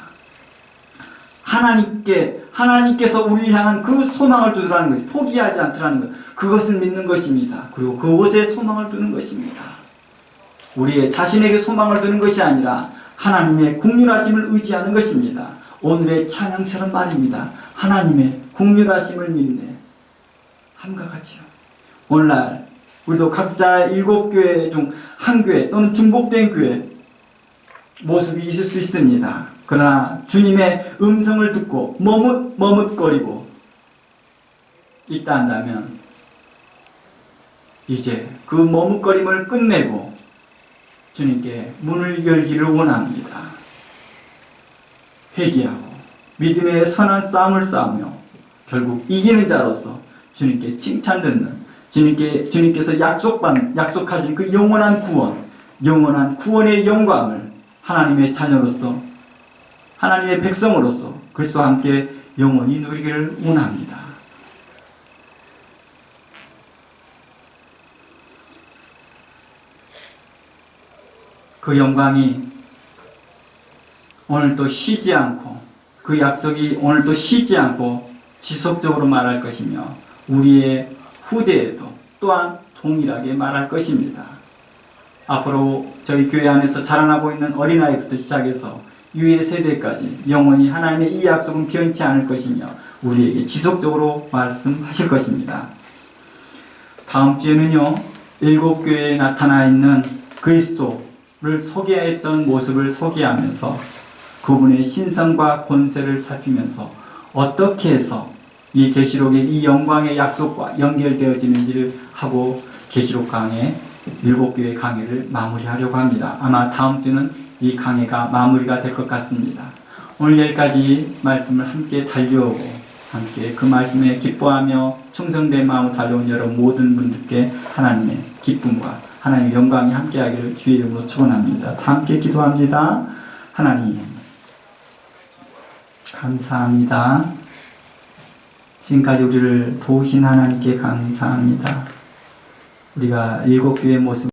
하나님께서 우리를 향한 그 소망을 두라는 것이 포기하지 않더라는 것, 그것을 믿는 것입니다. 그리고 그곳에 소망을 두는 것입니다. 우리의 자신에게 소망을 두는 것이 아니라 하나님의 긍휼하심을 의지하는 것입니다. 오늘의 찬양처럼 말입니다. 하나님의 긍휼하심을 믿네. 함과 같이요. 오늘날 우리도 각자 7교회 중 한 교회 또는 중복된 교회 모습이 있을 수 있습니다. 그러나 주님의 음성을 듣고 머뭇거리고 있다 한다면 이제 그 머뭇거림을 끝내고 주님께 문을 열기를 원합니다. 회개하고 믿음의 선한 싸움을 싸우며 결국 이기는 자로서 주님께 칭찬 듣는 주님께서 약속하신 그 영원한 구원의 영광을 하나님의 자녀로서 하나님의 백성으로서 그리스도와 함께 영원히 누리기를 원합니다. 그 영광이 오늘도 쉬지 않고 그 약속이 오늘도 쉬지 않고 지속적으로 말할 것이며 우리의 후대에도 또한 동일하게 말할 것입니다. 앞으로 저희 교회 안에서 자라나고 있는 어린아이부터 시작해서 유해 세대까지 영원히 하나님의 이 약속은 변치 않을 것이며 우리에게 지속적으로 말씀하실 것입니다. 다음 주에는요, 7교회에 나타나 있는 그리스도를 소개했던 모습을 소개하면서 그분의 신성과 권세를 살피면서 어떻게 해서 이 계시록의 이 영광의 약속과 연결되어지는지를 하고 계시록 강의 7교회 강의를 마무리하려고 합니다. 아마 다음 주는 이 강의가 마무리가 될 것 같습니다. 오늘 여기까지 말씀을 함께 달려오고 함께 그 말씀에 기뻐하며 충성된 마음으로 달려온 여러분 모든 분들께 하나님의 기쁨과 하나님의 영광이 함께하기를 주의 이름으로 축원합니다. 다 함께 기도합니다. 하나님 감사합니다. 지금까지 우리를 도우신 하나님께 감사합니다. 우리가 7교회의 모습